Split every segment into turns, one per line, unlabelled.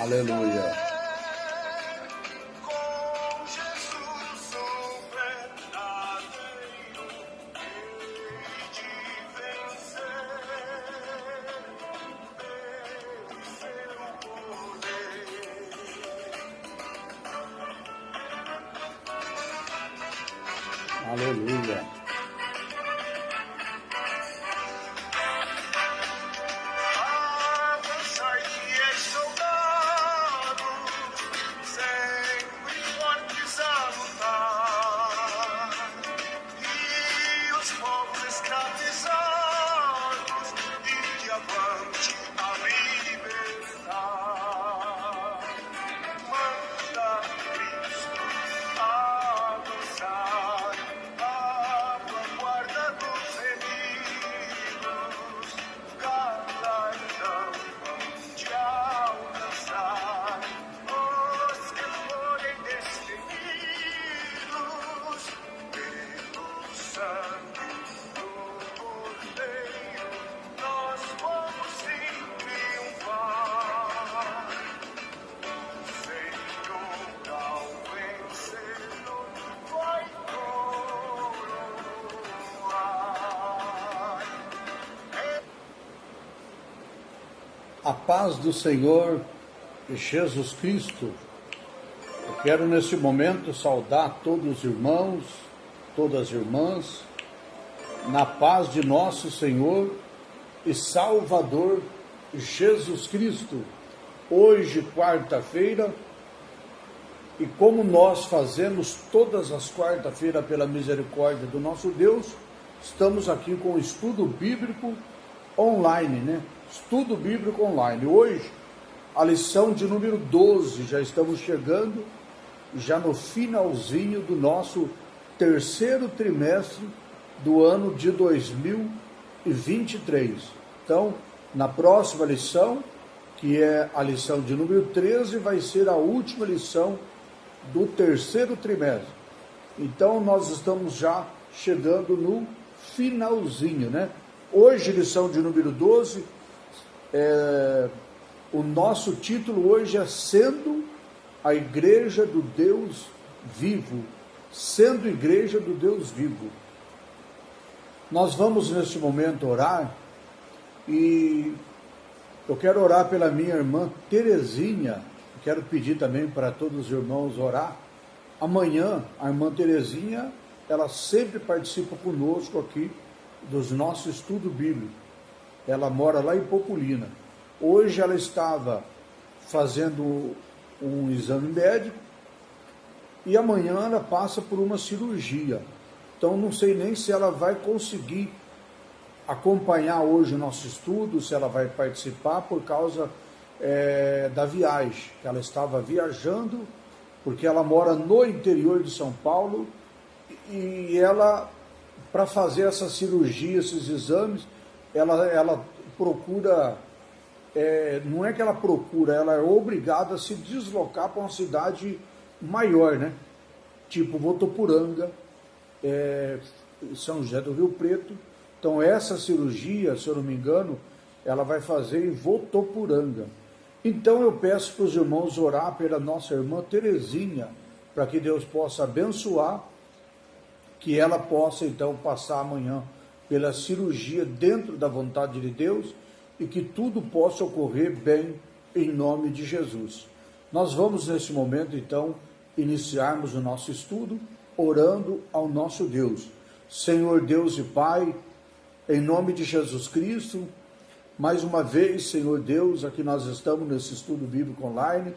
Aleluia. Aleluia. A paz do Senhor Jesus Cristo. Eu quero nesse momento saudar todos os irmãos, todas as irmãs, na paz de nosso Senhor e Salvador Jesus Cristo. Hoje, quarta-feira, e como nós fazemos todas as quarta-feiras pela misericórdia do nosso Deus, estamos aqui com o estudo bíblico online, né? Estudo bíblico online. Hoje, a lição de número 12, já estamos chegando, já no finalzinho do nosso terceiro trimestre do ano de 2023. Então, na próxima lição, que é a lição de número 13, vai ser a última lição do terceiro trimestre. Então, nós estamos já chegando no finalzinho, né? Hoje, lição de número 12, o nosso título hoje é Sendo a Igreja do Deus Vivo. Sendo Igreja do Deus Vivo. Nós vamos neste momento orar e eu quero orar pela minha irmã Terezinha. Quero pedir também para todos os irmãos orar. Amanhã, a irmã Terezinha, ela sempre participa conosco aqui dos nossos estudos bíblicos. Ela mora lá em Popolina. Hoje ela estava fazendo um exame médico e amanhã ela passa por uma cirurgia. Então não sei nem se ela vai conseguir acompanhar hoje o nosso estudo, se ela vai participar por causa da viagem. Ela estava viajando porque ela mora no interior de São Paulo e ela, para fazer essa cirurgia, esses exames, ela procura, não é que ela procura, ela é obrigada a se deslocar para uma cidade maior, né? Tipo Votuporanga, São José do Rio Preto. Então essa cirurgia, se eu não me engano, ela vai fazer em Votuporanga. Então eu peço para os irmãos orar pela nossa irmã Terezinha, para que Deus possa abençoar, que ela possa então passar amanhã pela cirurgia dentro da vontade de Deus e que tudo possa ocorrer bem em nome de Jesus. Nós vamos nesse momento então iniciarmos o nosso estudo orando ao nosso Deus. Senhor Deus e Pai, em nome de Jesus Cristo, mais uma vez, Senhor Deus, aqui nós estamos nesse estudo bíblico online,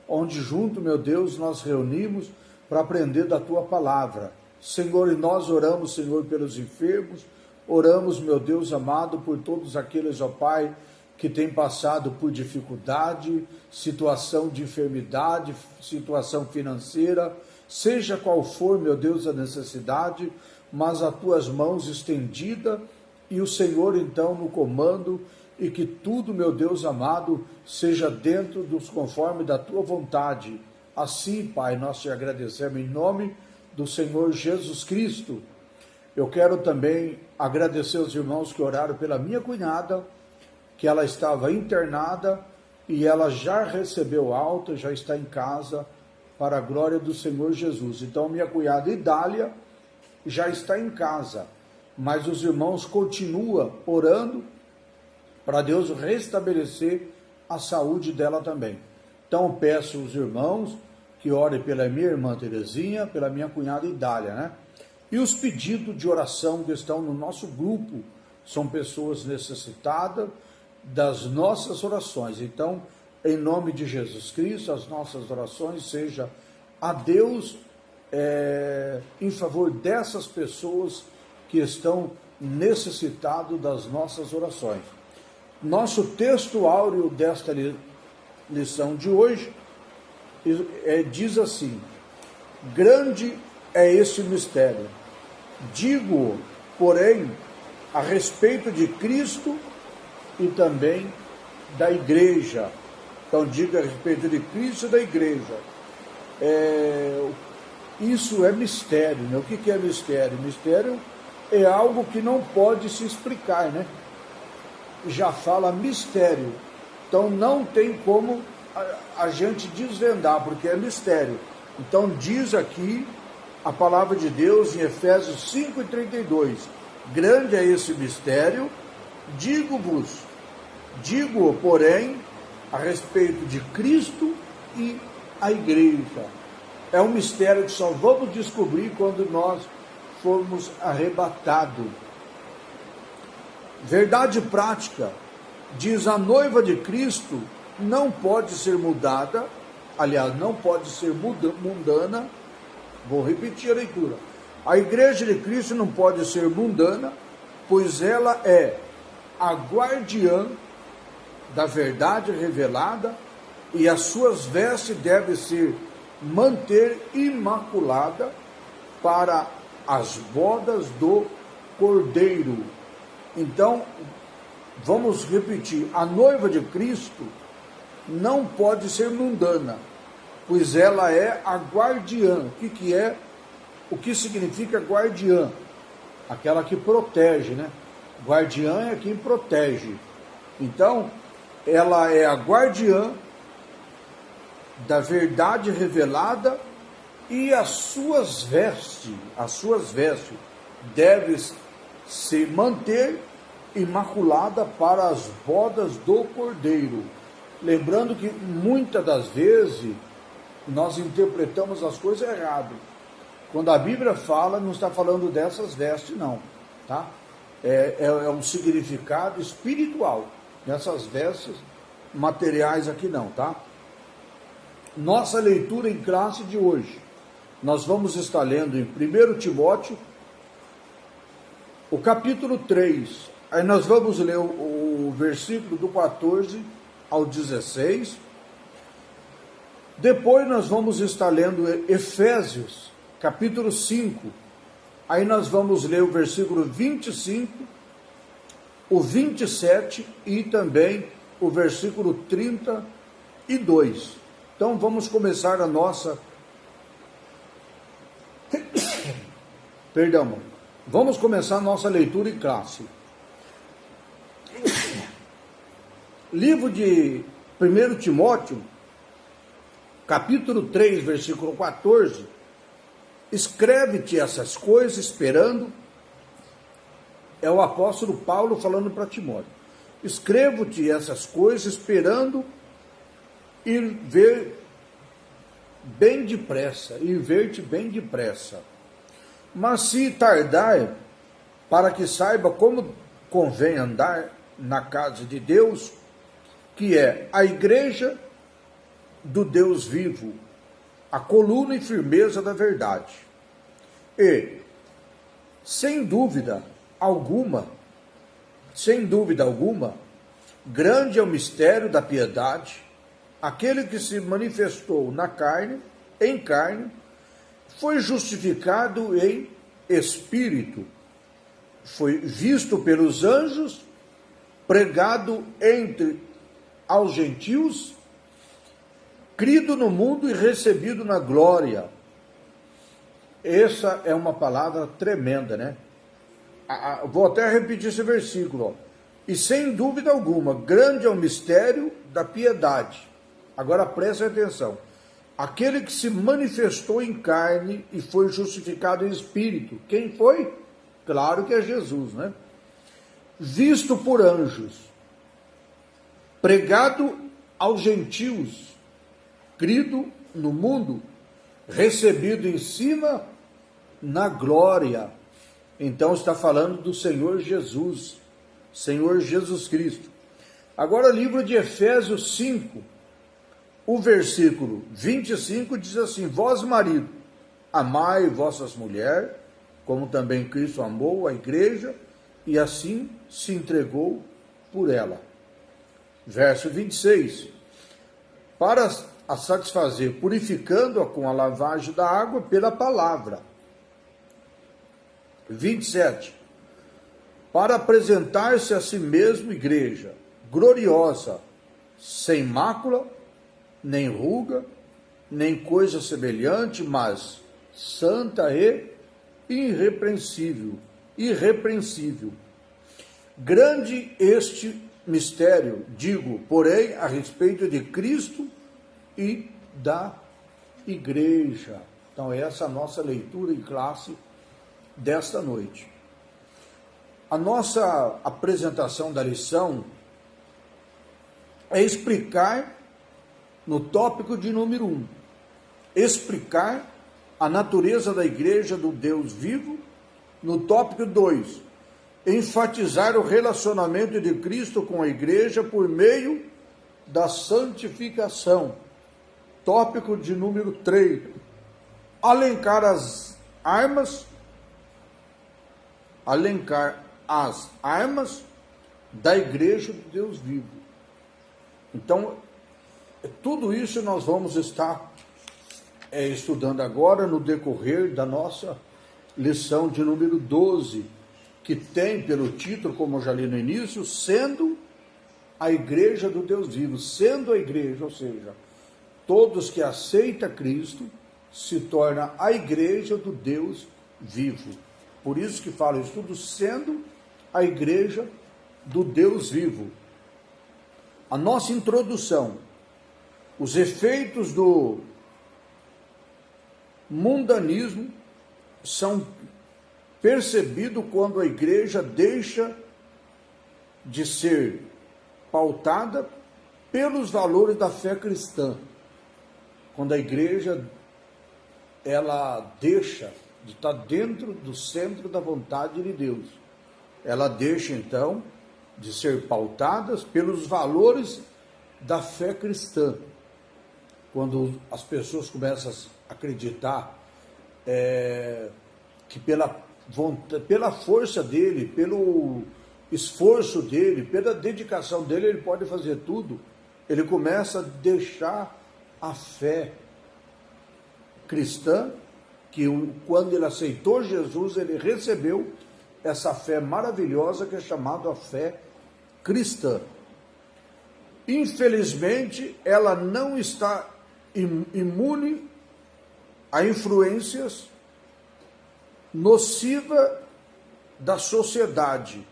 onde junto, meu Deus, nós reunimos para aprender da Tua Palavra. Senhor, e nós oramos, Senhor, pelos enfermos, oramos, meu Deus amado, por todos aqueles, ó Pai, que têm passado por dificuldade, situação de enfermidade, situação financeira, seja qual for, meu Deus, a necessidade, mas as Tuas mãos estendidas e o Senhor, então, no comando, e que tudo, meu Deus amado, seja dentro dos conforme da Tua vontade. Assim, Pai, nós te agradecemos em nome do Senhor Jesus Cristo. Eu quero também agradecer aos irmãos que oraram pela minha cunhada, que ela estava internada e ela já recebeu alta, já está em casa, para a glória do Senhor Jesus. Então, minha cunhada Idália já está em casa, mas os irmãos continuam orando para Deus restabelecer a saúde dela também. Então, peço aos irmãos que orem pela minha irmã Terezinha, pela minha cunhada Idália, né? E os pedidos de oração que estão no nosso grupo são pessoas necessitadas das nossas orações. Então, em nome de Jesus Cristo, as nossas orações sejam a Deus em favor dessas pessoas que estão necessitadas das nossas orações. Nosso texto áureo desta lição de hoje diz assim: grande é esse mistério. Digo, porém, a respeito de Cristo e também da igreja. Então, diga a respeito de Cristo e da igreja. Isso é mistério, né? O que é mistério? Mistério é algo que não pode se explicar, né? Já fala mistério. Então, não tem como a gente desvendar, porque é mistério. Então, diz aqui a palavra de Deus em Efésios 5:32. Grande é esse mistério, digo, porém, a respeito de Cristo e a igreja. É um mistério que só vamos descobrir quando nós formos arrebatados. Verdade prática, diz: a noiva de Cristo não pode ser mudada, aliás, não pode ser mundana. Vou repetir a leitura. A igreja de Cristo não pode ser mundana, pois ela é a guardiã da verdade revelada e as suas vestes devem ser manter imaculada para as bodas do Cordeiro. Então, vamos repetir: a noiva de Cristo não pode ser mundana, pois ela é a guardiã. O que significa guardiã? Aquela que protege, né? Guardiã é quem protege. Então, ela é a guardiã da verdade revelada e as suas vestes devem se manter imaculada para as bodas do Cordeiro. Lembrando que muitas das vezes nós interpretamos as coisas errado. Quando a Bíblia fala, não está falando dessas vestes, não, tá? É um significado espiritual. Nessas vestes materiais aqui não, tá? Nossa leitura em classe de hoje, nós vamos estar lendo em 1 Timóteo, o capítulo 3. Aí nós vamos ler o versículo do 14 ao 16. Depois nós vamos estar lendo Efésios, capítulo 5. Aí nós vamos ler o versículo 25, o 27 e também o versículo 32. Então vamos começar a nossa... Vamos começar a nossa leitura em classe. Livro de 1 Timóteo, capítulo 3, versículo 14, escreve-te essas coisas esperando, é o apóstolo Paulo falando para Timóteo, escrevo-te essas coisas esperando ir ver bem depressa, ir ver-te bem depressa. Mas se tardar, para que saiba como convém andar na casa de Deus, que é a igreja do Deus vivo, a coluna e firmeza da verdade. E, sem dúvida alguma, grande é o mistério da piedade. Aquele que se manifestou em carne, foi justificado em espírito, foi visto pelos anjos, pregado aos gentios, crido no mundo e recebido na glória. Essa é uma palavra tremenda, né? Vou até repetir esse versículo. Ó. E sem dúvida alguma, grande é o mistério da piedade. Agora preste atenção. Aquele que se manifestou em carne e foi justificado em espírito. Quem foi? Claro que é Jesus, né? Visto por anjos, pregado aos gentios, crido no mundo, recebido em cima na glória. Então está falando do Senhor Jesus, Senhor Jesus Cristo. Agora, livro de Efésios 5, o versículo 25 diz assim: vós, marido, amai vossas mulheres, como também Cristo amou a igreja, e assim se entregou por ela. Verso 26, para a satisfazer, purificando-a com a lavagem da água pela palavra. 27, para apresentar-se a si mesmo igreja, gloriosa, sem mácula, nem ruga, nem coisa semelhante, mas santa e irrepreensível. Grande este mistério, digo, porém, a respeito de Cristo e da igreja. Então, essa é a nossa leitura em classe desta noite. A nossa apresentação da lição é explicar, no tópico de número 1, explicar a natureza da igreja do Deus vivo. No tópico 2, enfatizar o relacionamento de Cristo com a igreja por meio da santificação. Tópico de número 3, alencar as armas da igreja do Deus vivo. Então, tudo isso nós vamos estar estudando agora no decorrer da nossa lição de número 12, que tem pelo título, como eu já li no início, sendo a igreja do Deus vivo. Sendo a igreja, ou seja, todos que aceitam Cristo se torna a igreja do Deus vivo. Por isso que fala isso tudo, sendo a igreja do Deus vivo. A nossa introdução, os efeitos do mundanismo são percebidos quando a igreja deixa de ser pautada pelos valores da fé cristã. Quando a igreja ela deixa de estar dentro do centro da vontade de Deus. Ela deixa, então, de ser pautadas pelos valores da fé cristã. Quando as pessoas começam a acreditar que pela força dele, pelo esforço dele, pela dedicação dele, ele pode fazer tudo, ele começa a deixar a fé cristã, que quando ele aceitou Jesus, ele recebeu essa fé maravilhosa que é chamada a fé cristã. Infelizmente, ela não está imune a influências nocivas da sociedade.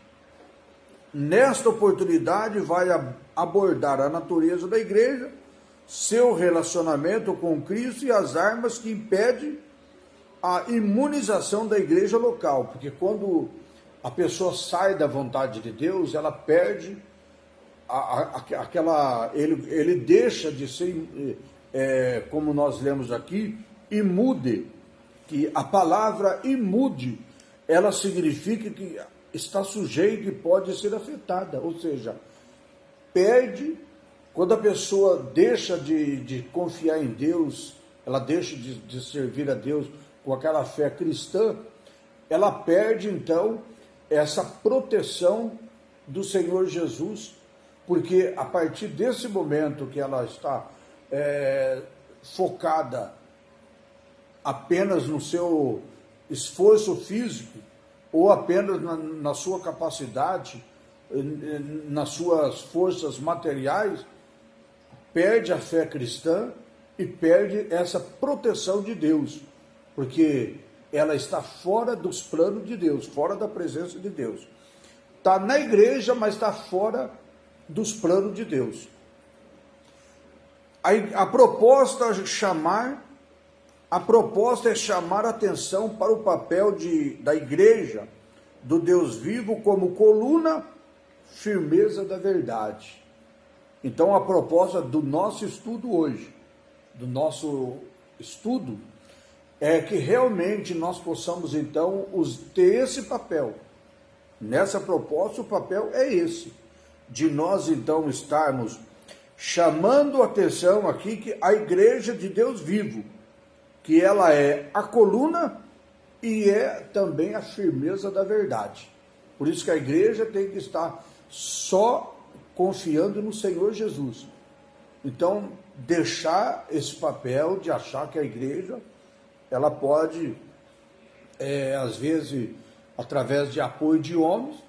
nesta oportunidade, vai abordar a natureza da igreja, seu relacionamento com Cristo e as armas que impedem a imunização da igreja local, porque quando a pessoa sai da vontade de Deus, ela perde ele deixa de ser, como nós lemos aqui, imude, que a palavra imude, ela significa que está sujeito e pode ser afetada, ou seja, perde, quando a pessoa deixa de confiar em Deus, ela deixa de servir a Deus com aquela fé cristã, ela perde então essa proteção do Senhor Jesus, porque a partir desse momento que ela está focada apenas no seu esforço físico, ou apenas na sua capacidade, nas suas forças materiais, perde a fé cristã e perde essa proteção de Deus, porque ela está fora dos planos de Deus, fora da presença de Deus. Está na igreja, mas está fora dos planos de Deus. A proposta é chamar a atenção para o papel da igreja, do Deus vivo, como coluna, firmeza da verdade. Então, a proposta do nosso estudo hoje, é que realmente nós possamos, então, ter esse papel. Nessa proposta, o papel é esse, de nós, então, estarmos chamando a atenção aqui que a igreja de Deus vivo, que ela é a coluna e é também a firmeza da verdade. Por isso que a igreja tem que estar só confiando no Senhor Jesus. Então, deixar esse papel de achar que a igreja, ela pode, às vezes, através de apoio de homens,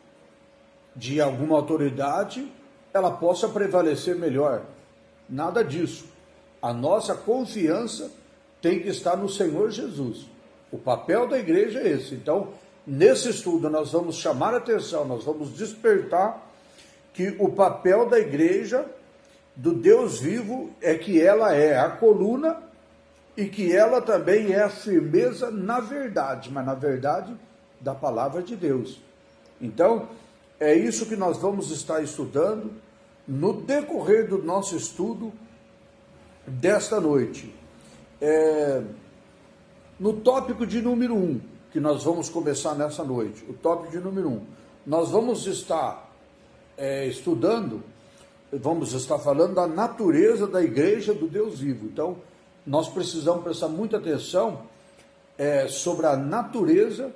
de alguma autoridade, ela possa prevalecer melhor. Nada disso. A nossa confiança tem que estar no Senhor Jesus. O papel da igreja é esse. Então, nesse estudo, nós vamos chamar a atenção, nós vamos despertar que o papel da igreja, do Deus vivo, é que ela é a coluna e que ela também é a firmeza na verdade, mas na verdade da palavra de Deus. Então, é isso que nós vamos estar estudando no decorrer do nosso estudo desta noite. No tópico de número 1, que nós vamos começar nessa noite, o tópico de número 1, nós vamos estar estudando, vamos estar falando da natureza da igreja do Deus vivo. Então, nós precisamos prestar muita atenção sobre a natureza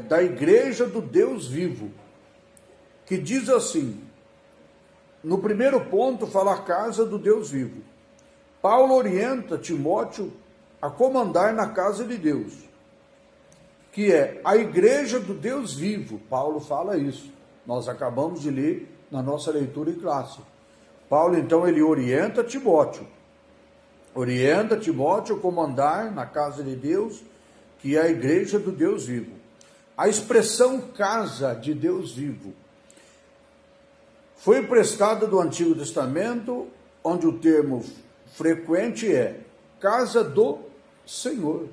da igreja do Deus vivo, que diz assim, no primeiro ponto, fala a casa do Deus vivo. Paulo orienta Timóteo a comandar na casa de Deus, que é a igreja do Deus vivo. Paulo fala isso. Nós acabamos de ler na nossa leitura em classe. Paulo, então, ele orienta Timóteo a comandar na casa de Deus, que é a igreja do Deus vivo. A expressão casa de Deus vivo foi emprestada do Antigo Testamento, onde o termo frequente é casa do Senhor.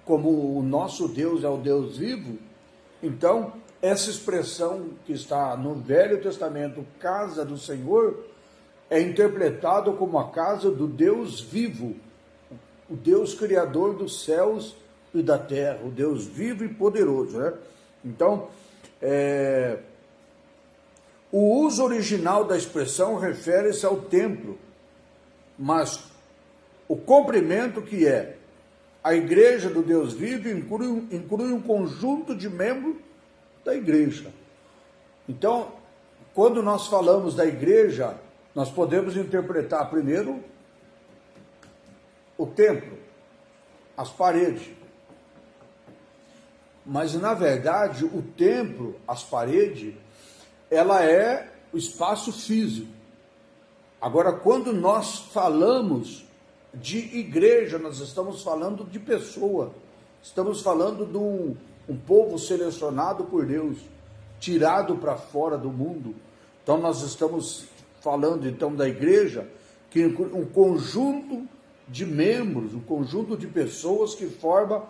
Como o nosso Deus é o Deus vivo, então essa expressão que está no Velho Testamento, casa do Senhor, é interpretado como a casa do Deus vivo, o Deus criador dos céus e da terra, o Deus vivo e poderoso, né? Então, o uso original da expressão refere-se ao templo, mas o comprimento que é a igreja do Deus vivo inclui um conjunto de membros da igreja. Então, quando nós falamos da igreja, nós podemos interpretar primeiro o templo, as paredes. Mas, na verdade, o templo, as paredes, ela é o espaço físico. Agora, quando nós falamos de igreja, nós estamos falando de pessoa, estamos falando de um povo selecionado por Deus, tirado para fora do mundo. Então nós estamos falando então da igreja, que um conjunto de membros, um conjunto de pessoas que forma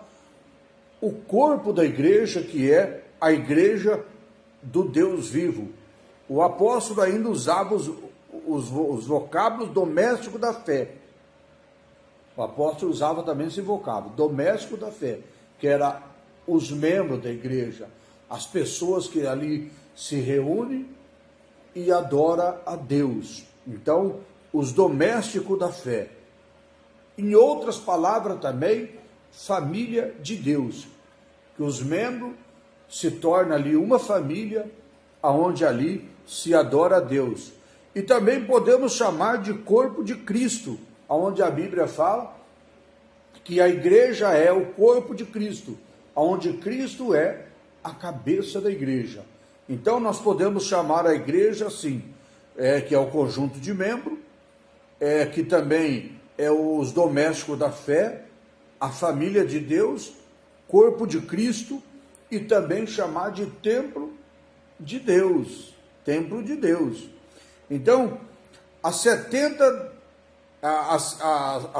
o corpo da igreja, que é a igreja do Deus vivo. O apóstolo ainda usava os vocábulos doméstico da fé. O apóstolo usava também esse vocábulo, doméstico da fé, que era os membros da igreja, as pessoas que ali se reúnem e adoram a Deus. Então, os domésticos da fé. Em outras palavras também, família de Deus, que os membros se tornam ali uma família, aonde ali se adora a Deus. E também podemos chamar de corpo de Cristo, aonde a Bíblia fala que a igreja é o corpo de Cristo, aonde Cristo é a cabeça da igreja. Então nós podemos chamar a igreja assim, que é o conjunto de membros, que também é os domésticos da fé, a família de Deus, corpo de Cristo, e também chamar de templo de Deus, templo de Deus. Então, a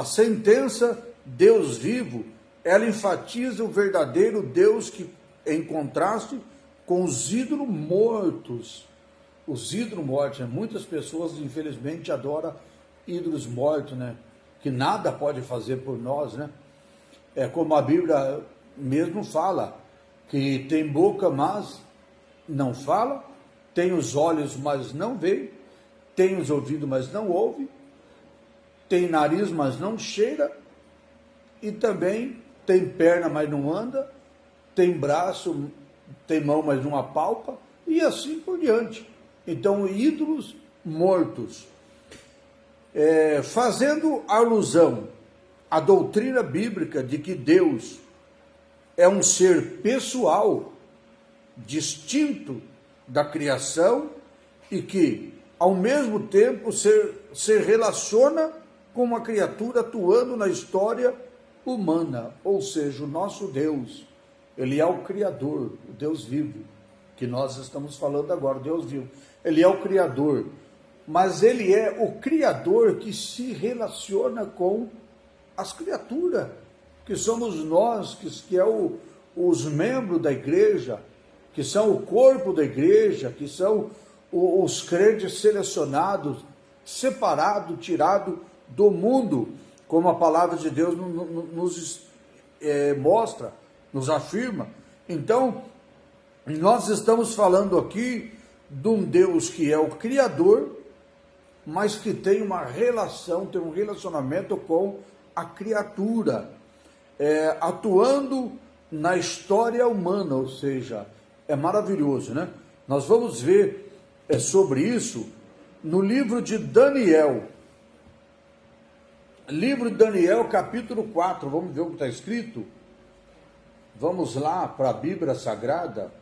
sentença Deus vivo, ela enfatiza o verdadeiro Deus, que em contraste com os ídolos mortos. Os ídolos mortos, né? Muitas pessoas infelizmente adoram ídolos mortos, né? Que nada pode fazer por nós, né? É como a Bíblia mesmo fala, que tem boca, mas não fala, tem os olhos, mas não vê, tem os ouvidos, mas não ouve, tem nariz, mas não cheira, e também tem perna, mas não anda, tem braço, tem mão, mas não apalpa, e assim por diante. Então, ídolos mortos. Fazendo alusão à doutrina bíblica de que Deus é um ser pessoal, distinto da criação, e que, ao mesmo tempo, se relaciona com uma criatura atuando na história humana, ou seja, o nosso Deus, ele é o Criador, o Deus vivo, que nós estamos falando agora, o Deus vivo, ele é o Criador, mas ele é o Criador que se relaciona com as criaturas, que somos nós, que é os membros da igreja, que são o corpo da igreja, que são os crentes selecionados, separados, tirados do mundo, como a palavra de Deus nos mostra, nos afirma. Então, nós estamos falando aqui de um Deus que é o Criador, mas que tem uma relação, tem um relacionamento com a criatura, atuando na história humana, ou seja, é maravilhoso, né? Nós vamos ver sobre isso no livro de Daniel. Livro de Daniel, capítulo 4, vamos ver o que está escrito? Vamos lá para a Bíblia Sagrada.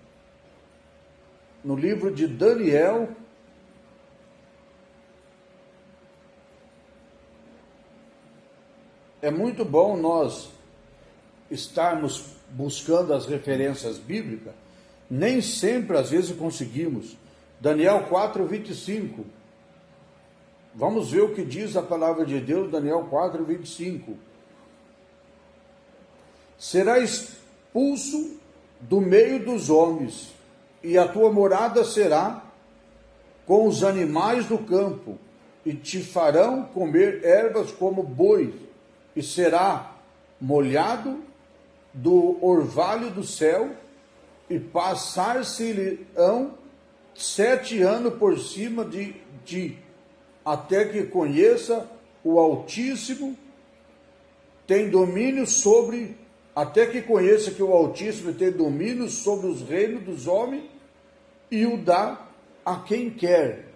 No livro de Daniel, é muito bom nós estarmos buscando as referências bíblicas, nem sempre às vezes conseguimos. Daniel 4:25. Vamos ver o que diz a palavra de Deus, Daniel 4:25. Será expulso do meio dos homens, e a tua morada será com os animais do campo, e te farão comer ervas como bois, e será molhado do orvalho do céu, e passar-se-lhe-ão 7 anos por cima de ti, até que conheça o Altíssimo, tem domínio sobre, até que conheça que o Altíssimo tem domínio sobre os reinos dos homens, e o dá a quem quer.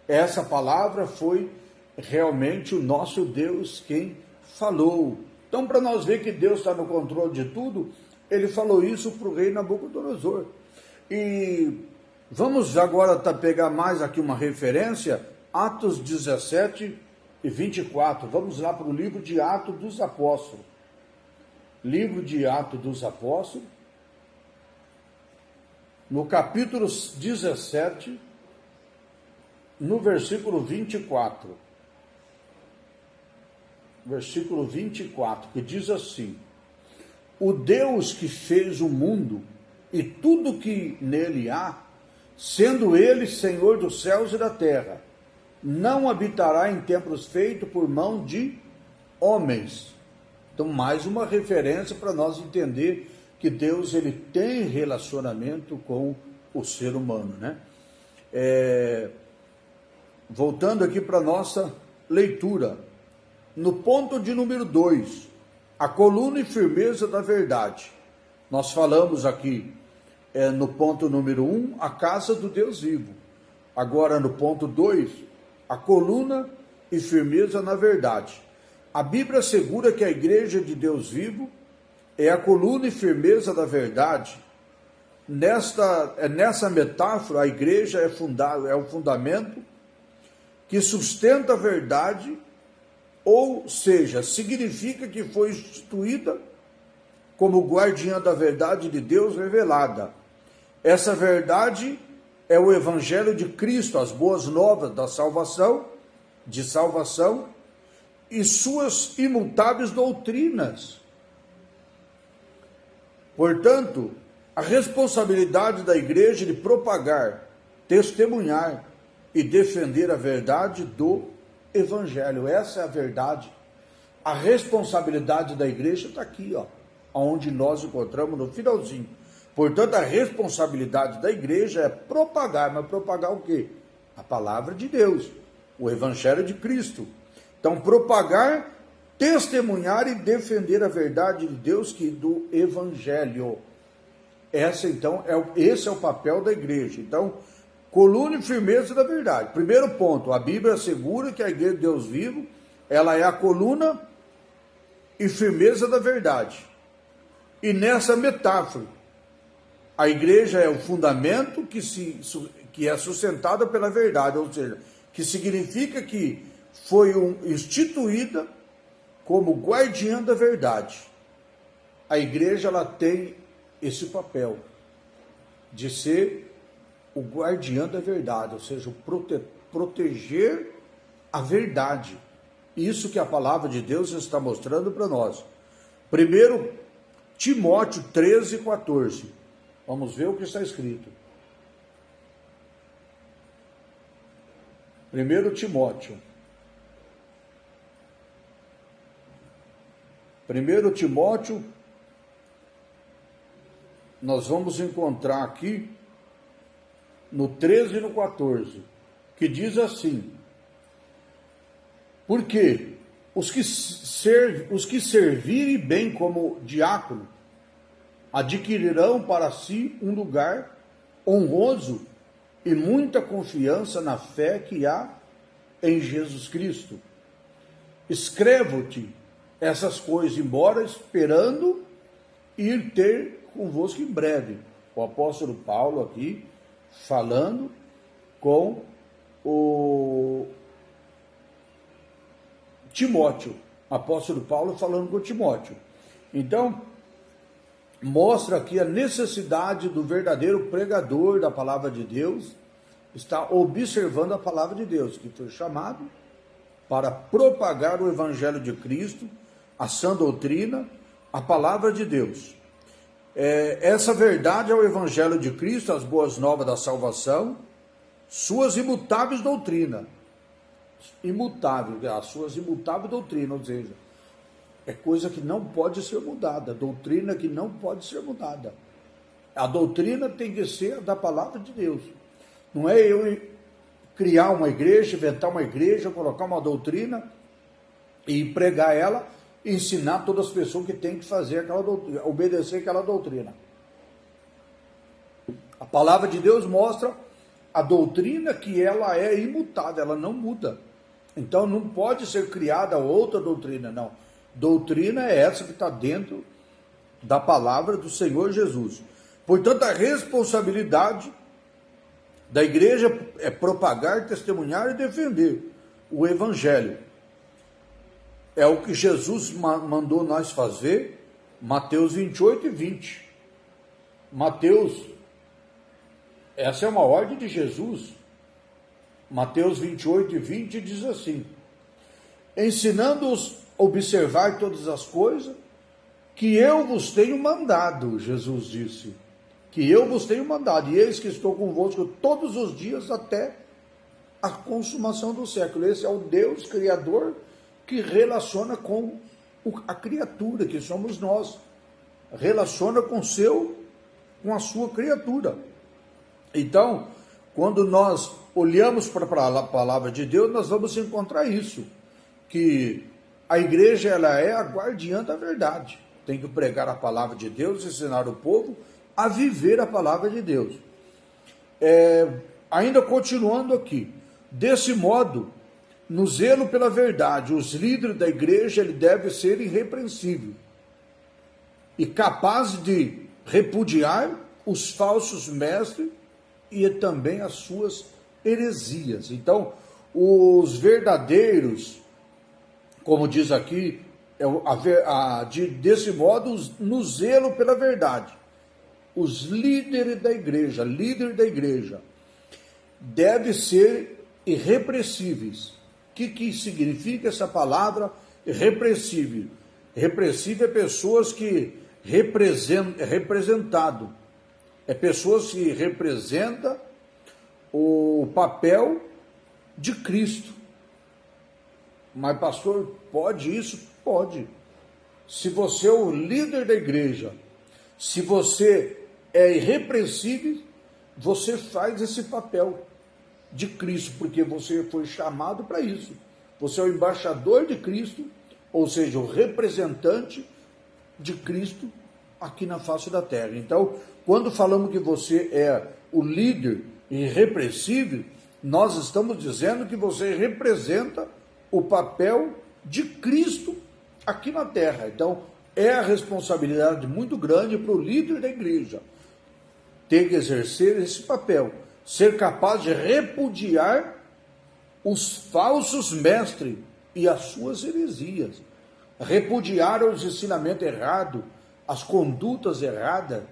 Essa palavra foi realmente o nosso Deus quem falou. Então, para nós ver que Deus está no controle de tudo, ele falou isso para o rei Nabucodonosor. E vamos agora pegar mais aqui uma referência, Atos 17:24. Vamos lá para o livro de Atos dos Apóstolos. Livro de Atos dos Apóstolos, no capítulo 17, no versículo 24. Versículo 24, que diz assim: o Deus que fez o mundo e tudo que nele há, sendo ele Senhor dos céus e da terra, não habitará em templos feitos por mão de homens. Então, mais uma referência para nós entender que Deus ele tem relacionamento com o ser humano, né? Voltando aqui para a nossa leitura, no ponto de número 2, a coluna e firmeza da verdade. Nós falamos aqui no ponto número 1, a casa do Deus vivo. Agora no ponto 2, a coluna e firmeza na verdade. A Bíblia assegura que a igreja de Deus vivo é a coluna e firmeza da verdade. Nessa metáfora, a igreja é o fundamento que sustenta a verdade, ou seja, significa que foi instituída como guardiã da verdade de Deus revelada. Essa verdade é o Evangelho de Cristo, as boas novas da salvação, e suas imutáveis doutrinas. Portanto, a responsabilidade da igreja de propagar, testemunhar e defender a verdade do Evangelho. Essa é a verdade. A responsabilidade da igreja está aqui, onde nós encontramos no finalzinho. Portanto, a responsabilidade da igreja é propagar, mas propagar o quê? A palavra de Deus, o Evangelho de Cristo. Então, propagar, testemunhar e defender a verdade de Deus do Evangelho. Esse é o papel da igreja. Então, coluna e firmeza da verdade. Primeiro ponto, a Bíblia assegura que a igreja de Deus vivo, ela é a coluna e firmeza da verdade. E nessa metáfora, a igreja é o fundamento que é sustentado pela verdade, ou seja, que significa que foi instituída como guardiã da verdade. A igreja ela tem esse papel de ser o guardião da verdade, ou seja, proteger a verdade. Isso que a palavra de Deus está mostrando para nós. Primeiro, Timóteo 13:14. Vamos ver o que está escrito. 1 Timóteo. 1 Timóteo, nós vamos encontrar aqui no 13 e no 14, que diz assim: porque os que servirem bem como diácono adquirirão para si um lugar honroso e muita confiança na fé que há em Jesus Cristo. Escrevo-te essas coisas, embora esperando ir ter convosco em breve. O apóstolo Paulo aqui falando com o Timóteo, apóstolo Paulo falando com Timóteo. Então, mostra aqui a necessidade do verdadeiro pregador da palavra de Deus, está observando a palavra de Deus, que foi chamado para propagar o Evangelho de Cristo, a sã doutrina, a palavra de Deus. Essa verdade é o Evangelho de Cristo, as boas novas da salvação, suas imutáveis doutrinas. As suas imutáveis doutrinas, ou seja, é coisa que não pode ser mudada, doutrina que não pode ser mudada. A doutrina tem que ser da palavra de Deus. Não é eu criar uma igreja, inventar uma igreja, colocar uma doutrina e pregar ela, e ensinar todas as pessoas que têm que fazer aquela doutrina, obedecer aquela doutrina. A palavra de Deus mostra a doutrina que ela é imutável, ela não muda. Então não pode ser criada outra doutrina, não. Doutrina é essa que está dentro da palavra do Senhor Jesus. Portanto, a responsabilidade da igreja é propagar, testemunhar e defender o Evangelho. É o que Jesus mandou nós fazer, Mateus 28 e 20. Mateus Essa é uma ordem de Jesus. Mateus 28:20 diz assim: ensinando-os a observar todas as coisas que eu vos tenho mandado, Jesus disse, que eu vos tenho mandado, e eis que estou convosco todos os dias até a consumação do século. Esse é o Deus Criador que relaciona com a criatura, que somos nós, relaciona com a sua criatura. Então, quando nós olhamos para a palavra de Deus, nós vamos encontrar isso, que a igreja ela é a guardiã da verdade, tem que pregar a palavra de Deus, ensinar o povo a viver a palavra de Deus. Ainda continuando aqui, desse modo, no zelo pela verdade, os líderes da igreja ele deve ser irrepreensível e capaz de repudiar os falsos mestres e também as suas heresias. Então, os verdadeiros, como diz aqui, desse modo, no zelo pela verdade, os líderes da igreja, devem ser irrepreensíveis. O que significa essa palavra irrepreensível? Repressivo é pessoas que representado, é pessoas que representam o papel de Cristo. Mas pastor, pode isso? Pode. Se você é o líder da igreja, se você é irrepreensível, você faz esse papel de Cristo, porque você foi chamado para isso. Você é o embaixador de Cristo, ou seja, o representante de Cristo aqui na face da terra. Então, quando falamos que você é o líder irrepreensível, nós estamos dizendo que você representa o papel de Cristo aqui na terra. Então, é a responsabilidade muito grande para o líder da igreja ter que exercer esse papel, ser capaz de repudiar os falsos mestres e as suas heresias, repudiar os ensinamentos errados, as condutas erradas,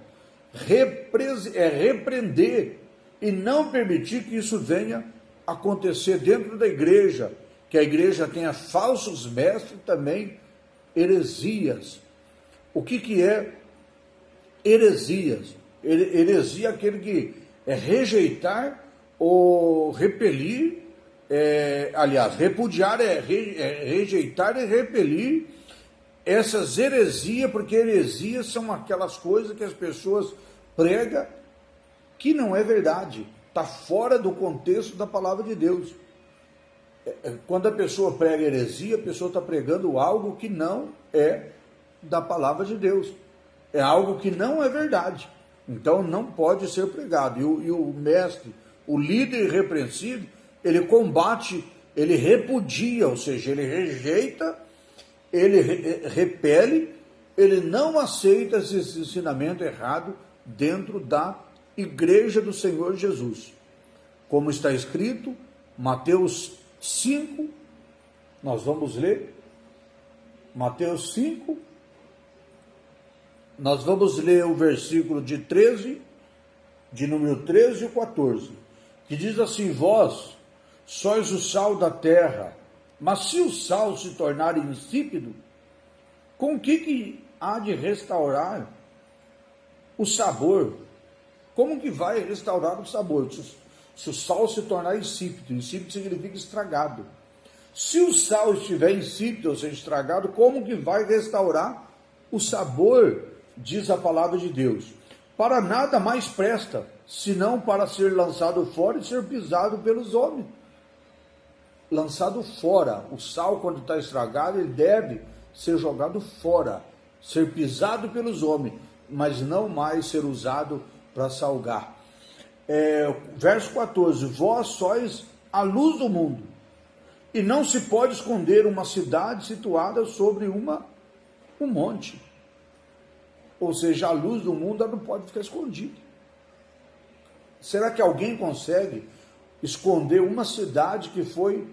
repreender e não permitir que isso venha acontecer dentro da igreja, que a igreja tenha falsos mestres e também heresias. O que é heresias? Heresia é aquele que é rejeitar ou repelir, repudiar é rejeitar e repelir essas heresias, porque heresias são aquelas coisas que as pessoas pregam que não é verdade, está fora do contexto da palavra de Deus. Quando a pessoa prega heresia, a pessoa está pregando algo que não é da palavra de Deus, é algo que não é verdade, então não pode ser pregado. E o mestre, o líder irrepreensível, ele combate, ele repudia, ou seja, ele rejeita, ele repele, ele não aceita esse ensinamento errado dentro da igreja do Senhor Jesus. Como está escrito, Mateus 5, nós vamos ler, Mateus 5, nós vamos ler o versículo de número 13 e 14, que diz assim: vós sois o sal da terra, mas se o sal se tornar insípido, com que há de restaurar o sabor? Como que vai restaurar o sabor? Se o sal se tornar insípido, insípido significa estragado. Se o sal estiver insípido, ou seja, estragado, como que vai restaurar o sabor? Diz a palavra de Deus: para nada mais presta, senão para ser lançado fora e ser pisado pelos homens. Lançado fora. O sal, quando está estragado, ele deve ser jogado fora, ser pisado pelos homens, mas não mais ser usado para salgar. Verso 14: vós sois a luz do mundo, e não se pode esconder uma cidade situada sobre um monte. Ou seja, a luz do mundo ela não pode ficar escondida. Será que alguém consegue esconder uma cidade que foi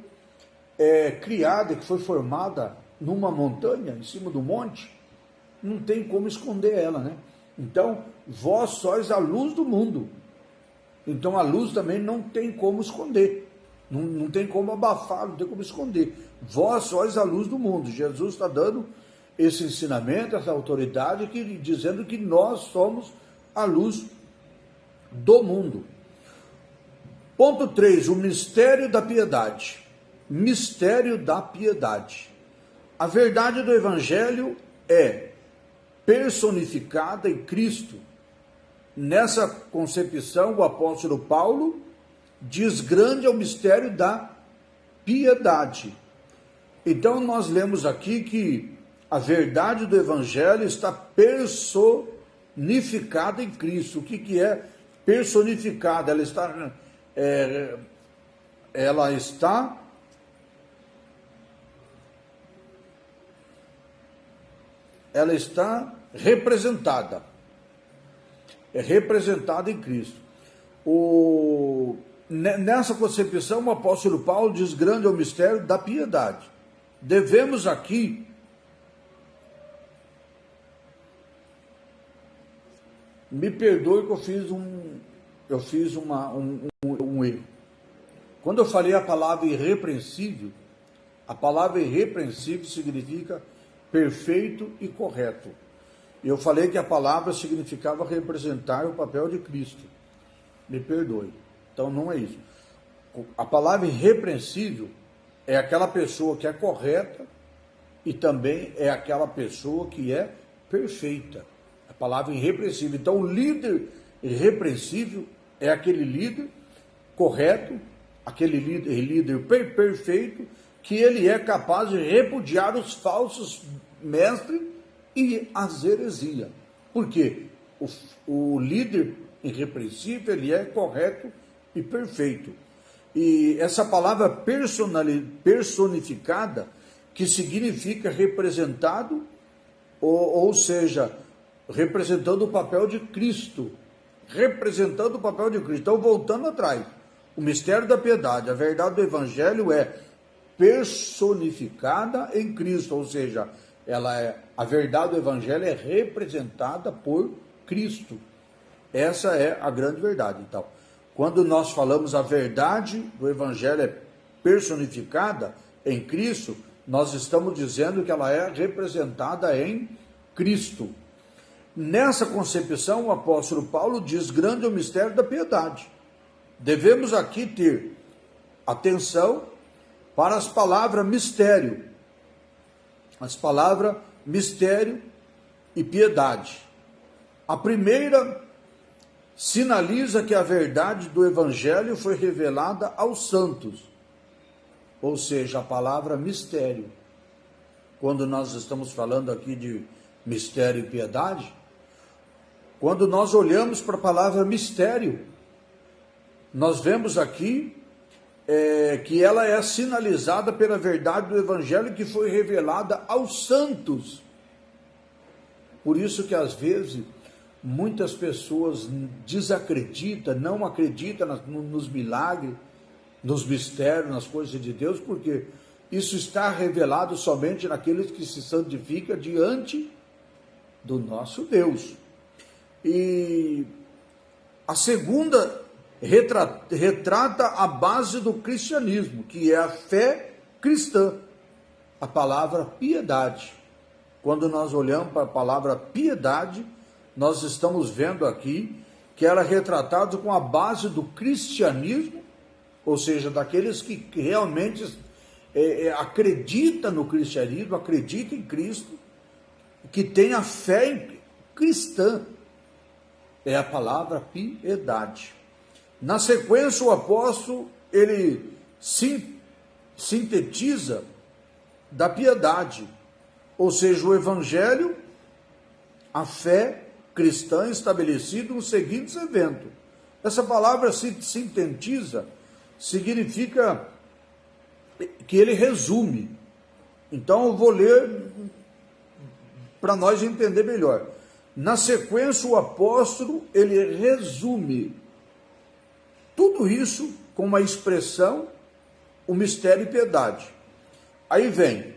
criada, que foi formada numa montanha, em cima do monte? Não tem como esconder ela, né? Então, vós sois a luz do mundo. Então a luz também não tem como esconder, não tem como abafar, não tem como esconder. Vós sois a luz do mundo. Jesus está dando esse ensinamento, essa autoridade, dizendo que nós somos a luz do mundo. Ponto 3, o mistério da piedade. Mistério da piedade. A verdade do Evangelho é personificada em Cristo. Nessa concepção, o apóstolo Paulo diz: grande é o mistério da piedade. Então nós lemos aqui que a verdade do Evangelho está personificada em Cristo. O que é personificada? Ela está representada. É representada em Cristo. Nessa concepção, o apóstolo Paulo diz: grande é o mistério da piedade. Devemos aqui me perdoe que eu fiz um erro. Quando eu falei a palavra irrepreensível significa perfeito e correto. Eu falei que a palavra significava representar o papel de Cristo. Me perdoe. Então não é isso. A palavra irrepreensível é aquela pessoa que é correta e também é aquela pessoa que é perfeita. A palavra irrepreensível. Então o líder irrepreensível é aquele líder correto, aquele líder perfeito, que ele é capaz de repudiar os falsos mestres e as heresias. Por quê? O líder irrepreensível, ele é correto e perfeito. E essa palavra personificada, que significa representado, ou seja, representando o papel de Cristo. Representando o papel de Cristo. Então, voltando atrás, o mistério da piedade, a verdade do Evangelho é personificada em Cristo, ou seja, a verdade do Evangelho é representada por Cristo. Essa é a grande verdade. Então, quando nós falamos a verdade do Evangelho é personificada em Cristo, nós estamos dizendo que ela é representada em Cristo. Nessa concepção, o apóstolo Paulo diz: grande é o mistério da piedade. Devemos aqui ter atenção para as palavras mistério. As palavras mistério e piedade. A primeira sinaliza que a verdade do Evangelho foi revelada aos santos. Ou seja, a palavra mistério. Quando nós estamos falando aqui de mistério e piedade, quando nós olhamos para a palavra mistério, nós vemos aqui que ela é sinalizada pela verdade do Evangelho que foi revelada aos santos. Por isso que às vezes muitas pessoas desacreditam, não acreditam nos milagres, nos mistérios, nas coisas de Deus, porque isso está revelado somente naqueles que se santificam diante do nosso Deus. E a segunda retrata a base do cristianismo, que é a fé cristã, a palavra piedade. Quando nós olhamos para a palavra piedade, nós estamos vendo aqui que ela é retratada com a base do cristianismo, ou seja, daqueles que realmente acreditam no cristianismo, acreditam em Cristo, que tem a fé cristã. É a palavra piedade. Na sequência, o apóstolo, ele sintetiza da piedade, ou seja, o Evangelho, a fé cristã estabelecida nos seguintes eventos. Essa palavra sintetiza significa que ele resume. Então eu vou ler para nós entender melhor. Na sequência, o apóstolo, ele resume tudo isso com uma expressão, o mistério e piedade. Aí vem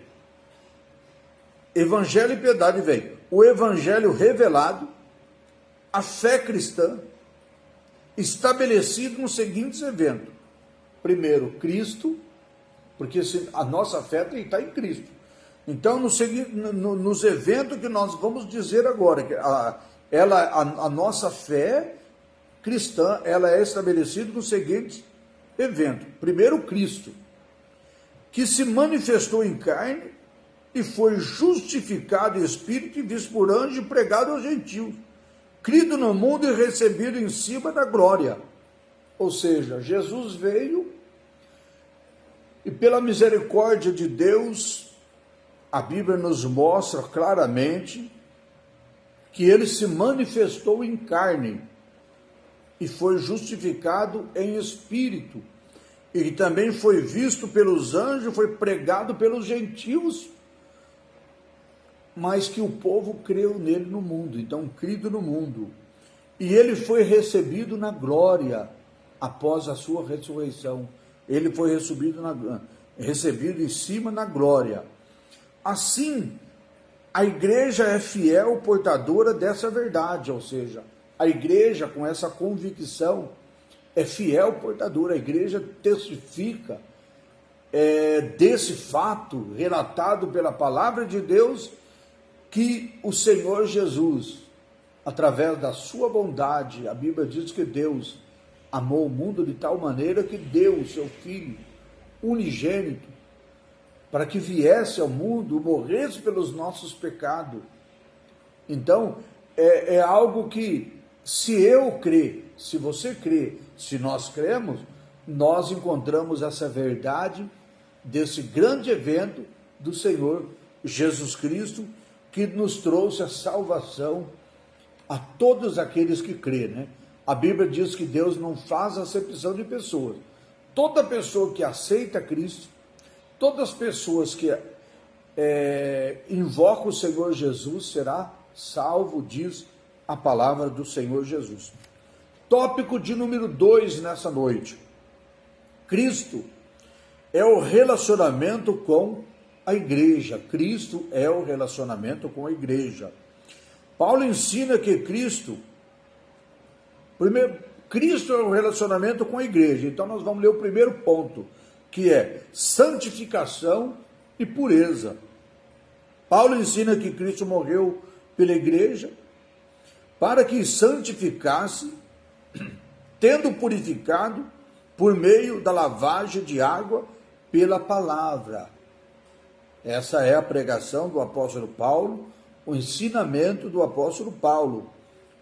Evangelho e piedade, vem o Evangelho revelado, a fé cristã, estabelecido nos seguintes eventos. Primeiro, Cristo, porque a nossa fé está em Cristo. Então, nos eventos que nós vamos dizer agora, que a nossa fé cristã, ela é estabelecida nos seguintes eventos. Primeiro, Cristo, que se manifestou em carne e foi justificado em espírito e visto por anjo e pregado aos gentios, crido no mundo e recebido em cima da glória. Ou seja, Jesus veio e pela misericórdia de Deus, a Bíblia nos mostra claramente que ele se manifestou em carne e foi justificado em espírito. E também foi visto pelos anjos, foi pregado pelos gentios, mas que o povo creu nele no mundo, então crido no mundo. E ele foi recebido na glória após a sua ressurreição. Ele foi recebido em cima na glória. Assim, a igreja é fiel portadora dessa verdade, ou seja, a igreja com essa convicção é fiel portadora, a igreja testifica desse fato relatado pela palavra de Deus, que o Senhor Jesus, através da sua bondade, a Bíblia diz que Deus amou o mundo de tal maneira que deu o seu Filho unigênito para que viesse ao mundo, morresse pelos nossos pecados. Então, é algo que, se eu crer, se você crê, se nós cremos, nós encontramos essa verdade desse grande evento do Senhor Jesus Cristo, que nos trouxe a salvação a todos aqueles que crêem, né? A Bíblia diz que Deus não faz acepção de pessoas. Toda pessoa que aceita Cristo, todas as pessoas que invocam o Senhor Jesus será salvo, diz a palavra do Senhor Jesus. Tópico de número 2 nessa noite. Cristo é o relacionamento com a igreja. Cristo é o relacionamento com a igreja. Paulo ensina que Cristo é o relacionamento com a igreja. Então nós vamos ler o primeiro ponto, que é santificação e pureza. Paulo ensina que Cristo morreu pela igreja para que santificasse, tendo purificado por meio da lavagem de água pela palavra. Essa é a pregação do apóstolo Paulo, o ensinamento do apóstolo Paulo,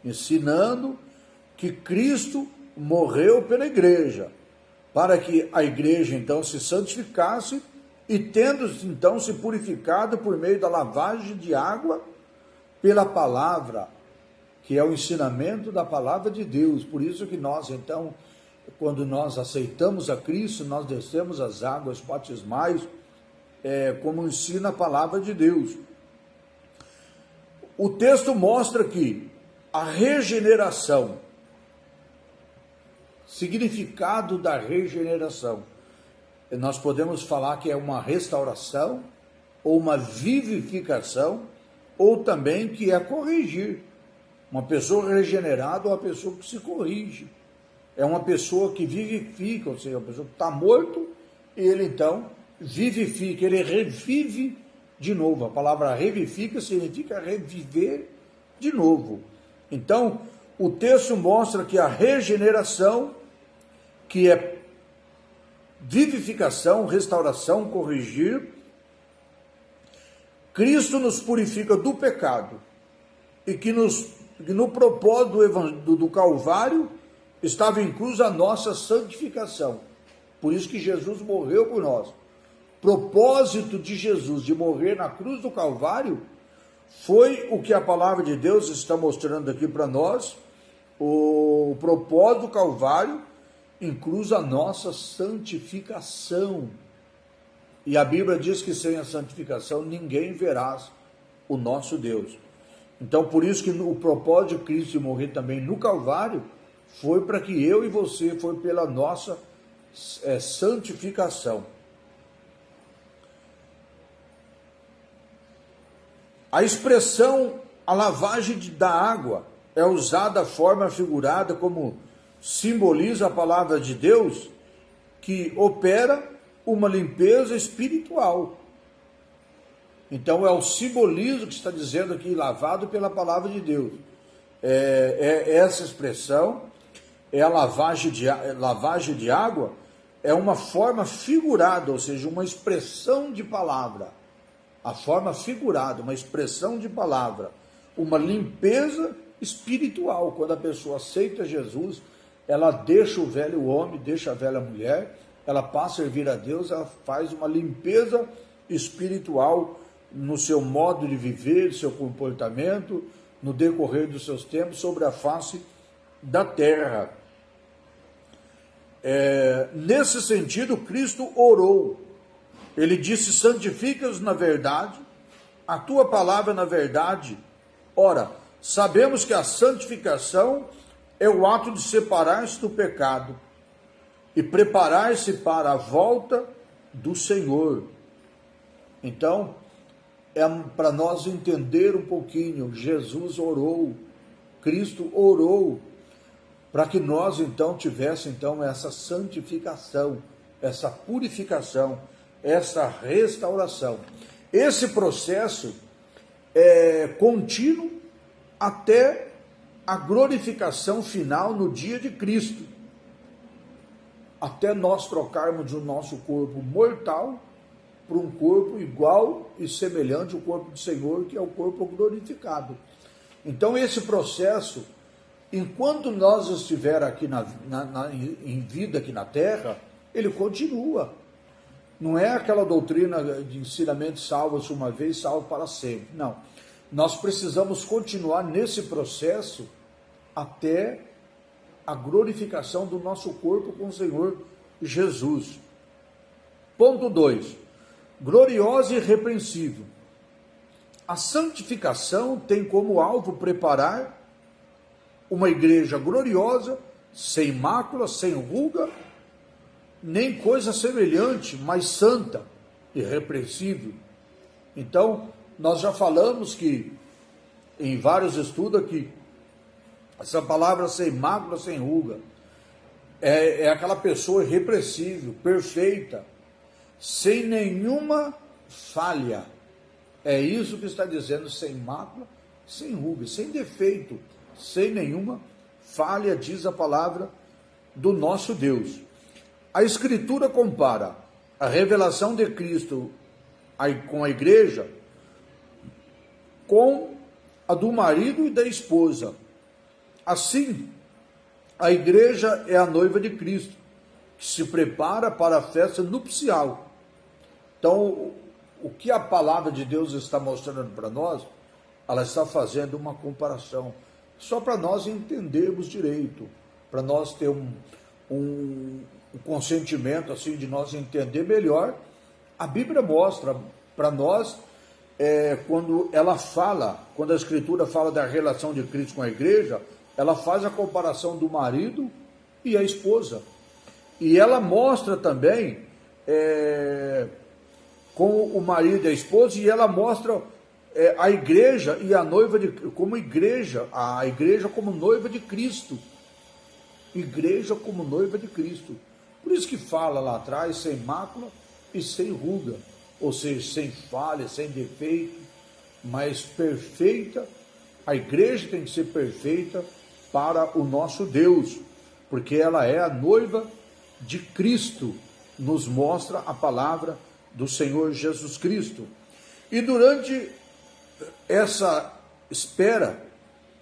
ensinando que Cristo morreu pela igreja, para que a igreja então se santificasse e tendo então se purificado por meio da lavagem de água pela palavra, que é o ensinamento da palavra de Deus. Por isso que nós então, quando nós aceitamos a Cristo, nós descemos as águas batismais, como ensina a palavra de Deus. O texto mostra que a regeneração, significado da regeneração, nós podemos falar que é uma restauração, ou uma vivificação, ou também que é corrigir. Uma pessoa regenerada é uma pessoa que se corrige, é uma pessoa que vivifica, ou seja, uma pessoa que está morto, e ele então vivifica, ele revive de novo. A palavra revifica significa reviver de novo. Então, o texto mostra que a regeneração, que é vivificação, restauração, corrigir, Cristo nos purifica do pecado, e que no propósito do Calvário estava inclusa a nossa santificação. Por isso que Jesus morreu por nós. Propósito de Jesus de morrer na cruz do Calvário foi o que a palavra de Deus está mostrando aqui para nós. O propósito do Calvário inclui a nossa santificação. E a Bíblia diz que sem a santificação ninguém verá o nosso Deus. Então, por isso que o propósito de Cristo de morrer também no Calvário foi para que eu e você, foi pela nossa santificação. A expressão a lavagem da água é usada da forma figurada como simboliza a palavra de Deus que opera uma limpeza espiritual. Então é o simbolismo que está dizendo aqui, lavado pela palavra de Deus. Essa expressão é a lavagem de água, é uma forma figurada, ou seja, uma expressão de palavra. A forma figurada, uma expressão de palavra, uma limpeza espiritual. Quando a pessoa aceita Jesus, ela deixa o velho homem, deixa a velha mulher, ela passa a servir a Deus, ela faz uma limpeza espiritual no seu modo de viver, no seu comportamento, no decorrer dos seus tempos, sobre a face da terra. Nesse sentido, Cristo orou. Ele disse: santifica-os na verdade, a tua palavra na verdade. Ora, sabemos que a santificação é o ato de separar-se do pecado e preparar-se para a volta do Senhor. Então, para nós entender um pouquinho, Jesus orou, Cristo orou, para que nós então tivéssemos então essa santificação, essa purificação, essa restauração. Esse processo é contínuo até a glorificação final no dia de Cristo, até nós trocarmos o nosso corpo mortal por um corpo igual e semelhante ao corpo do Senhor, que é o corpo glorificado. Então esse processo, enquanto nós estiver aqui em vida aqui na terra, ele continua. Não é aquela doutrina de ensinamento: salva-se uma vez, salvo para sempre. Não. Nós precisamos continuar nesse processo até a glorificação do nosso corpo com o Senhor Jesus. Ponto 2. Gloriosa e irrepreensível. A santificação tem como alvo preparar uma igreja gloriosa, sem mácula, sem ruga, nem coisa semelhante, mas santa, irrepreensível. Então, nós já falamos que, em vários estudos aqui, essa palavra sem mácula, sem ruga, é aquela pessoa irrepreensível, perfeita, sem nenhuma falha. É isso que está dizendo: sem mácula, sem ruga, sem defeito, sem nenhuma falha, diz a palavra do nosso Deus. A Escritura compara a revelação de Cristo com a igreja com a do marido e da esposa. Assim, a igreja é a noiva de Cristo, que se prepara para a festa nupcial. Então, o que a palavra de Deus está mostrando para nós, ela está fazendo uma comparação, só para nós entendermos direito, para nós ter um consentimento assim de nós entender melhor. A Bíblia mostra para nós, quando a Escritura fala da relação de Cristo com a igreja, ela faz a comparação do marido e a esposa. E ela mostra também com o marido e a esposa, e ela mostra a igreja e a noiva como igreja, a igreja como noiva de Cristo. Igreja como noiva de Cristo. Por isso que fala lá atrás, sem mácula e sem ruga, ou seja, sem falha, sem defeito, mas perfeita. A igreja tem que ser perfeita para o nosso Deus, porque ela é a noiva de Cristo, nos mostra a palavra do Senhor Jesus Cristo. E durante essa espera,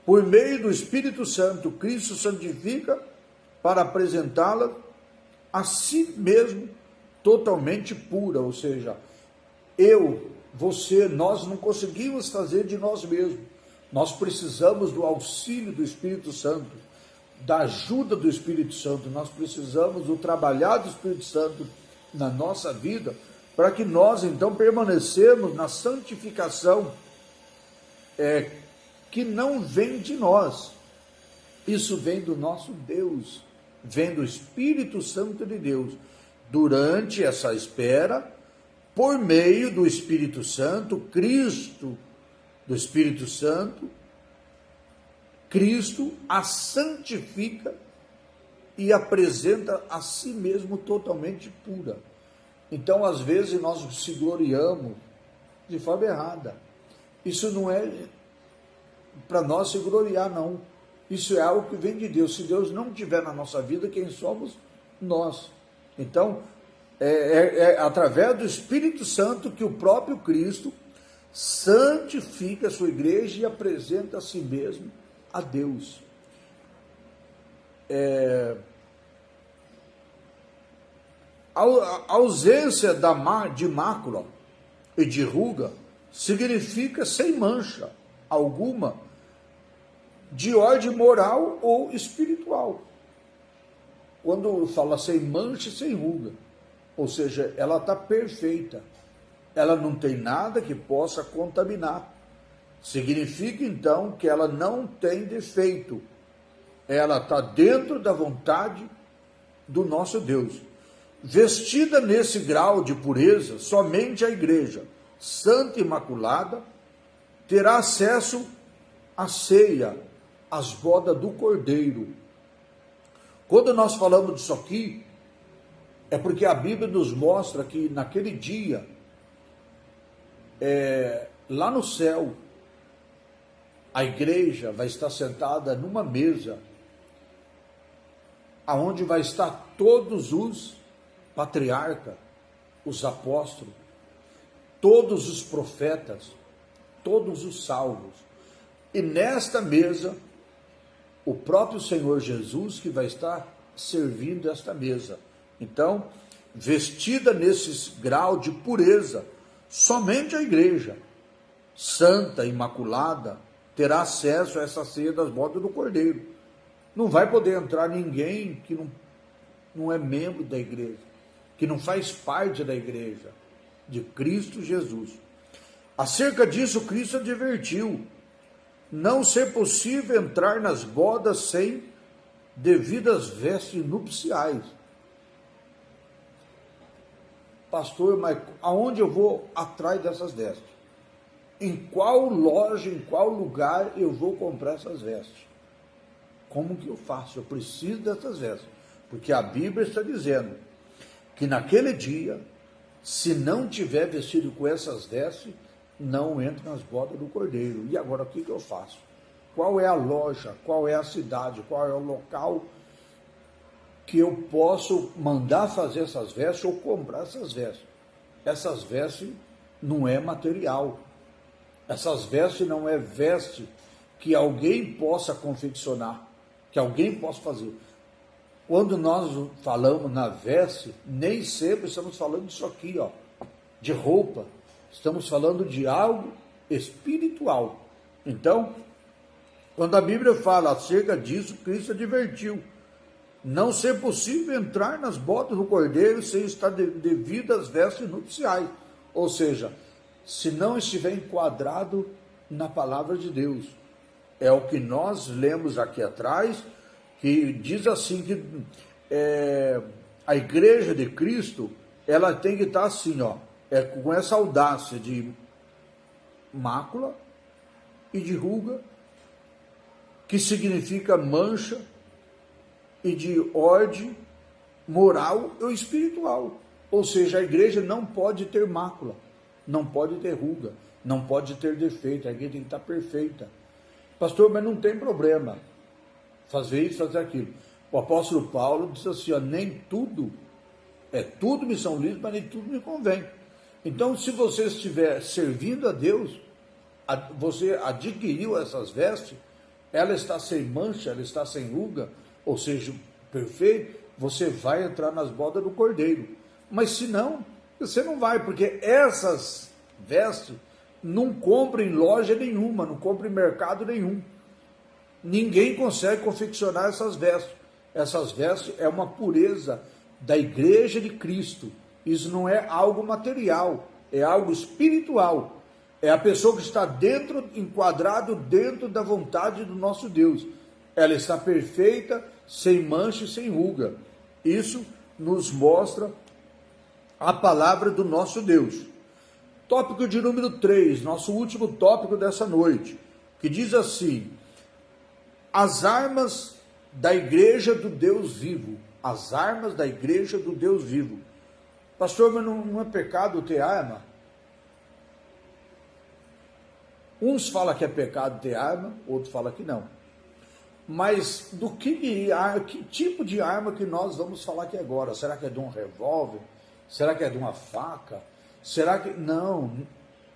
por meio do Espírito Santo, Cristo santifica para apresentá-la a si mesmo totalmente pura, ou seja, você, nós não conseguimos fazer de nós mesmos. Nós precisamos do auxílio do Espírito Santo, da ajuda do Espírito Santo. Nós precisamos do trabalhar do Espírito Santo na nossa vida, para que nós então permanecemos na santificação que não vem de nós. Isso vem do nosso Deus, vem do Espírito Santo de Deus. Durante essa espera, por meio do Espírito Santo, Cristo, do Espírito Santo, Cristo a santifica e apresenta a si mesmo totalmente pura. Então, às vezes, nós se gloriamos de forma errada. Isso não é para nós se gloriar, não. Isso é algo que vem de Deus. Se Deus não tiver na nossa vida, quem somos? Nós. Então, é através do Espírito Santo que o próprio Cristo santifica a sua igreja e apresenta a si mesmo a Deus. A ausência de mácula e de ruga significa sem mancha alguma de ordem moral ou espiritual. Quando fala sem mancha e sem ruga, ou seja, ela está perfeita, ela não tem nada que possa contaminar. Significa então que ela não tem defeito, ela está dentro da vontade do nosso Deus. Vestida nesse grau de pureza, somente a igreja santa e imaculada terá acesso à ceia, às bodas do Cordeiro. Quando nós falamos disso aqui, é porque a Bíblia nos mostra que naquele dia, lá no céu, a igreja vai estar sentada numa mesa, aonde vai estar todos os patriarcas, os apóstolos, todos os profetas, todos os salvos. E nesta mesa, o próprio Senhor Jesus que vai estar servindo esta mesa. Então, vestida nesse grau de pureza, somente a igreja santa, imaculada, terá acesso a essa ceia das bodas do Cordeiro. Não vai poder entrar ninguém que não é membro da igreja, que não faz parte da igreja de Cristo Jesus. Acerca disso, Cristo advertiu: não ser possível entrar nas bodas sem devidas vestes nupciais. Pastor, mas aonde eu vou atrás dessas vestes? Em qual loja, em qual lugar eu vou comprar essas vestes? Como que eu faço? Eu preciso dessas vestes. Porque a Bíblia está dizendo que naquele dia, se não tiver vestido com essas vestes, não entra nas bodas do Cordeiro. E agora o que eu faço? Qual é a loja? Qual é a cidade? Qual é o local que eu posso mandar fazer essas vestes ou comprar essas vestes? Essas vestes não é material. Essas vestes não é veste que alguém possa confeccionar, que alguém possa fazer. Quando nós falamos na veste, nem sempre estamos falando disso aqui, ó, de roupa. Estamos falando de algo espiritual. Então, quando a Bíblia fala acerca disso, Cristo advertiu: não ser possível entrar nas bodas do Cordeiro sem estar devido às vestes nupciais. Ou seja, se não estiver enquadrado na palavra de Deus. É o que nós lemos aqui atrás, que diz assim que a igreja de Cristo, ela tem que estar assim, ó, com essa audácia de mácula e de ruga, que significa mancha, e de ordem moral ou espiritual. Ou seja, a igreja não pode ter mácula, não pode ter ruga, não pode ter defeito, a igreja tem que estar perfeita. Pastor, mas não tem problema fazer isso, fazer aquilo. O apóstolo Paulo disse assim, ó, nem tudo, tudo me são lícitos, mas nem tudo me convém. Então, se você estiver servindo a Deus, você adquiriu essas vestes, ela está sem mancha, ela está sem ruga, ou seja, perfeito, você vai entrar nas bodas do Cordeiro. Mas se não, você não vai, porque essas vestes não compra em loja nenhuma, não compra em mercado nenhum. Ninguém consegue confeccionar essas vestes. Essas vestes é uma pureza da igreja de Cristo. Isso não é algo material, é algo espiritual. É a pessoa que está enquadrado dentro da vontade do nosso Deus. Ela está perfeita, sem mancha e sem ruga. Isso nos mostra a palavra do nosso Deus. Tópico de número 3, nosso último tópico dessa noite, que diz assim: as armas da igreja do Deus vivo. As armas da igreja do Deus vivo. Pastor, mas não é pecado ter arma? Uns falam que é pecado ter arma, outros falam que não. Mas que tipo de arma que nós vamos falar aqui agora? Será que é de um revólver? Será que é de uma faca? Será que... Não,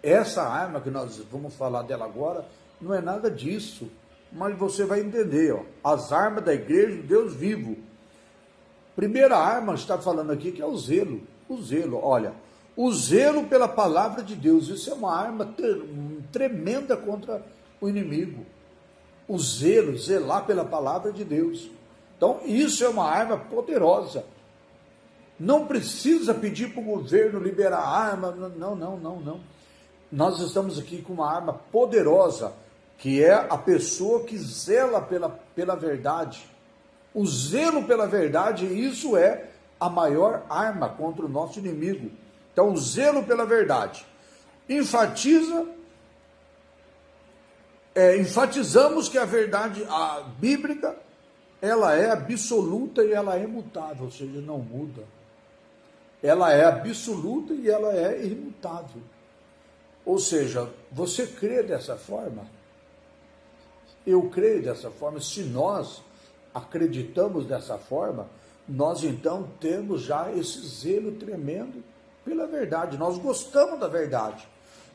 essa arma que nós vamos falar dela agora não é nada disso. Mas você vai entender, ó, as armas da igreja do Deus vivo. Primeira arma está falando aqui que é o zelo. O zelo, olha, o zelo pela palavra de Deus, isso é uma arma tremenda contra o inimigo. O zelo, zelar pela palavra de Deus. Então, isso é uma arma poderosa. Não precisa pedir para o governo liberar arma, não. Nós estamos aqui com uma arma poderosa, que é a pessoa que zela pela verdade. O zelo pela verdade, isso é a maior arma contra o nosso inimigo. Então, o zelo pela verdade. Enfatizamos que a verdade bíblica, ela é absoluta e ela é imutável, ou seja, não muda. Ela é absoluta e ela é imutável. Ou seja, você crê dessa forma? Eu creio dessa forma. Se nós acreditamos dessa forma, nós então temos já esse zelo tremendo pela verdade. Nós gostamos da verdade.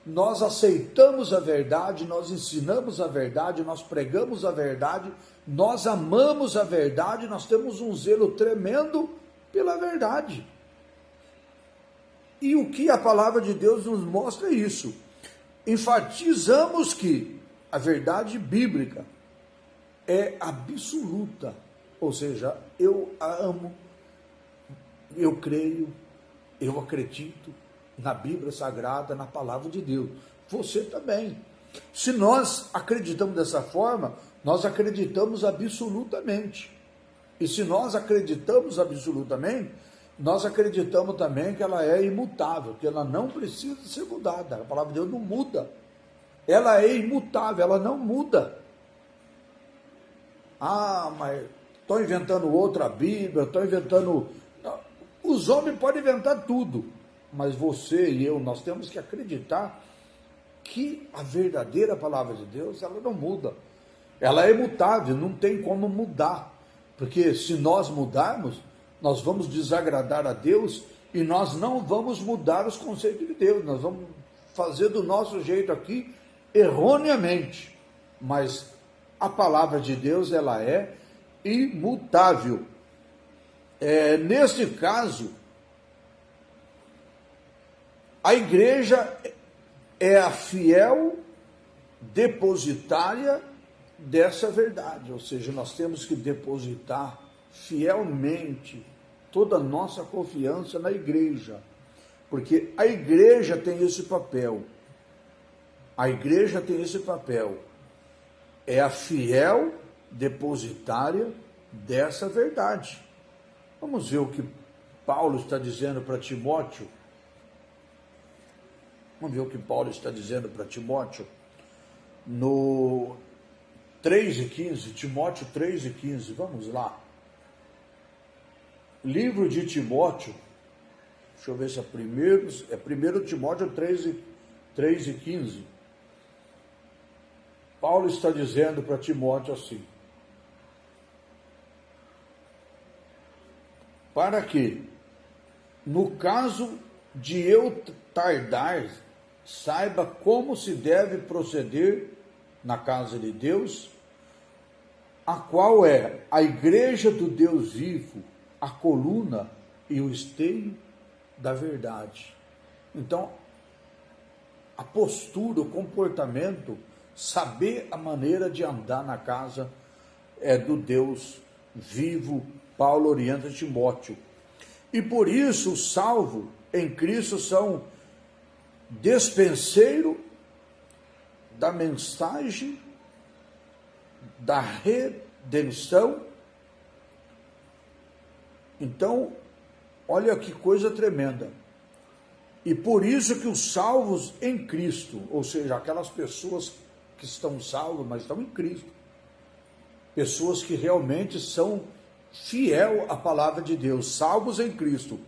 Nós aceitamos a verdade, nós ensinamos a verdade, nós pregamos a verdade, nós amamos a verdade, nós temos um zelo tremendo pela verdade. E o que a palavra de Deus nos mostra é isso. Enfatizamos que a verdade bíblica é absoluta, ou seja, eu a amo, eu creio, eu acredito na Bíblia Sagrada, na palavra de Deus. Você também. Se nós acreditamos dessa forma, nós acreditamos absolutamente. E se nós acreditamos absolutamente, nós acreditamos também que ela é imutável, que ela não precisa ser mudada. A palavra de Deus não muda. Ela é imutável, ela não muda. Mas estou inventando outra Bíblia, estou inventando... Os homens podem inventar tudo, mas você e eu, nós temos que acreditar que a verdadeira palavra de Deus, ela não muda. Ela é imutável, não tem como mudar. Porque se nós mudarmos, nós vamos desagradar a Deus e nós não vamos mudar os conceitos de Deus. Nós vamos fazer do nosso jeito aqui, erroneamente. Mas a palavra de Deus, ela é imutável. Neste caso, a igreja é a fiel depositária dessa verdade, ou seja, nós temos que depositar fielmente toda a nossa confiança na igreja, porque a igreja tem esse papel. A igreja tem esse papel. É a fiel depositária dessa verdade. Vamos ver o que Paulo está dizendo para Timóteo. Vamos ver o que Paulo está dizendo para Timóteo. No 3:15, Timóteo 3:15, vamos lá. Livro de Timóteo, deixa eu ver se é 1 Timóteo 3:15. Paulo está dizendo para Timóteo assim: para que, no caso de eu tardar, saiba como se deve proceder na casa de Deus, a qual é a igreja do Deus vivo, a coluna e o esteio da verdade. Então, a postura, o comportamento, saber a maneira de andar na casa do Deus vivo, Paulo orienta Timóteo. E por isso os salvos em Cristo são despenseiro da mensagem da redenção. Então, olha que coisa tremenda. E por isso que os salvos em Cristo, ou seja, aquelas pessoas que estão salvas, mas estão em Cristo, pessoas que realmente são fiel à palavra de Deus, salvos em Cristo.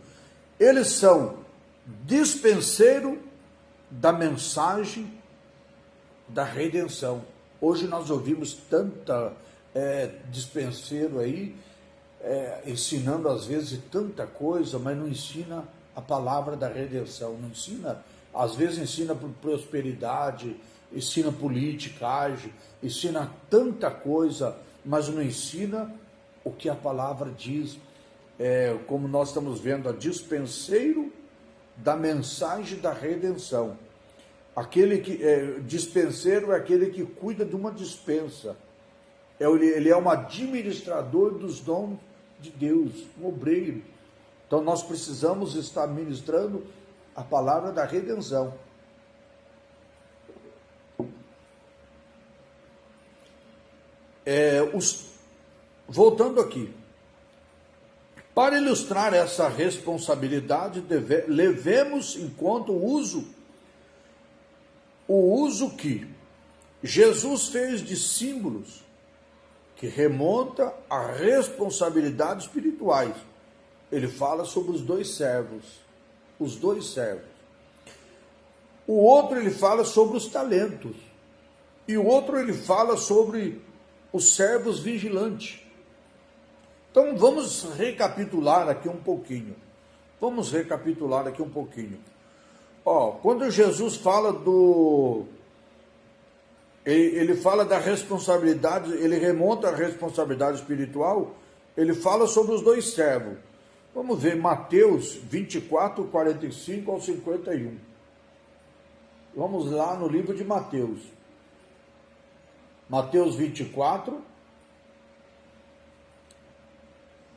Eles são dispenseiro da mensagem da redenção. Hoje nós ouvimos tanta dispenseiro aí, ensinando às vezes tanta coisa, mas não ensina a palavra da redenção, não ensina, às vezes ensina prosperidade, ensina politicagem, ensina tanta coisa, mas não ensina o que a palavra diz, como nós estamos vendo, a dispenseiro da mensagem da redenção. Aquele que dispenseiro é aquele que cuida de uma dispensa. Ele é um administrador dos dons de Deus, um obreiro. Então nós precisamos estar ministrando a palavra da redenção. Voltando aqui, para ilustrar essa responsabilidade, levemos em conta o uso que Jesus fez de símbolos que remonta a responsabilidades espirituais. Ele fala sobre os dois servos. O outro ele fala sobre os talentos. E o outro ele fala sobre os servos vigilantes. Então vamos recapitular aqui um pouquinho. Quando Jesus fala ele fala da responsabilidade, ele remonta a responsabilidade espiritual, ele fala sobre os dois servos. Vamos ver Mateus 24, 45 ao 51. Vamos lá no livro de Mateus. Mateus 24,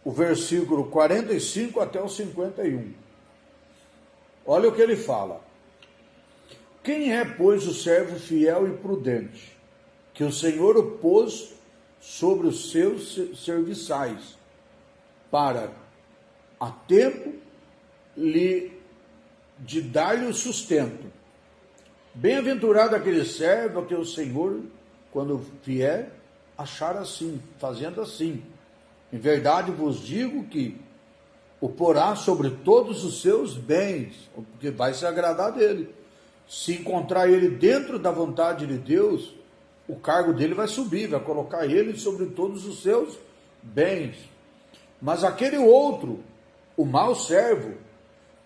o versículo 45 até o 51. Olha o que ele fala. Quem é, pois, o servo fiel e prudente, que o Senhor o pôs sobre os seus serviçais, para, a tempo, de dar-lhe o sustento? Bem-aventurado aquele servo que o Senhor, quando vier, achar assim, fazendo assim. Em verdade vos digo que o porá sobre todos os seus bens, porque vai se agradar dele. Se encontrar ele dentro da vontade de Deus, o cargo dele vai subir, vai colocar ele sobre todos os seus bens. Mas aquele outro, o mau servo,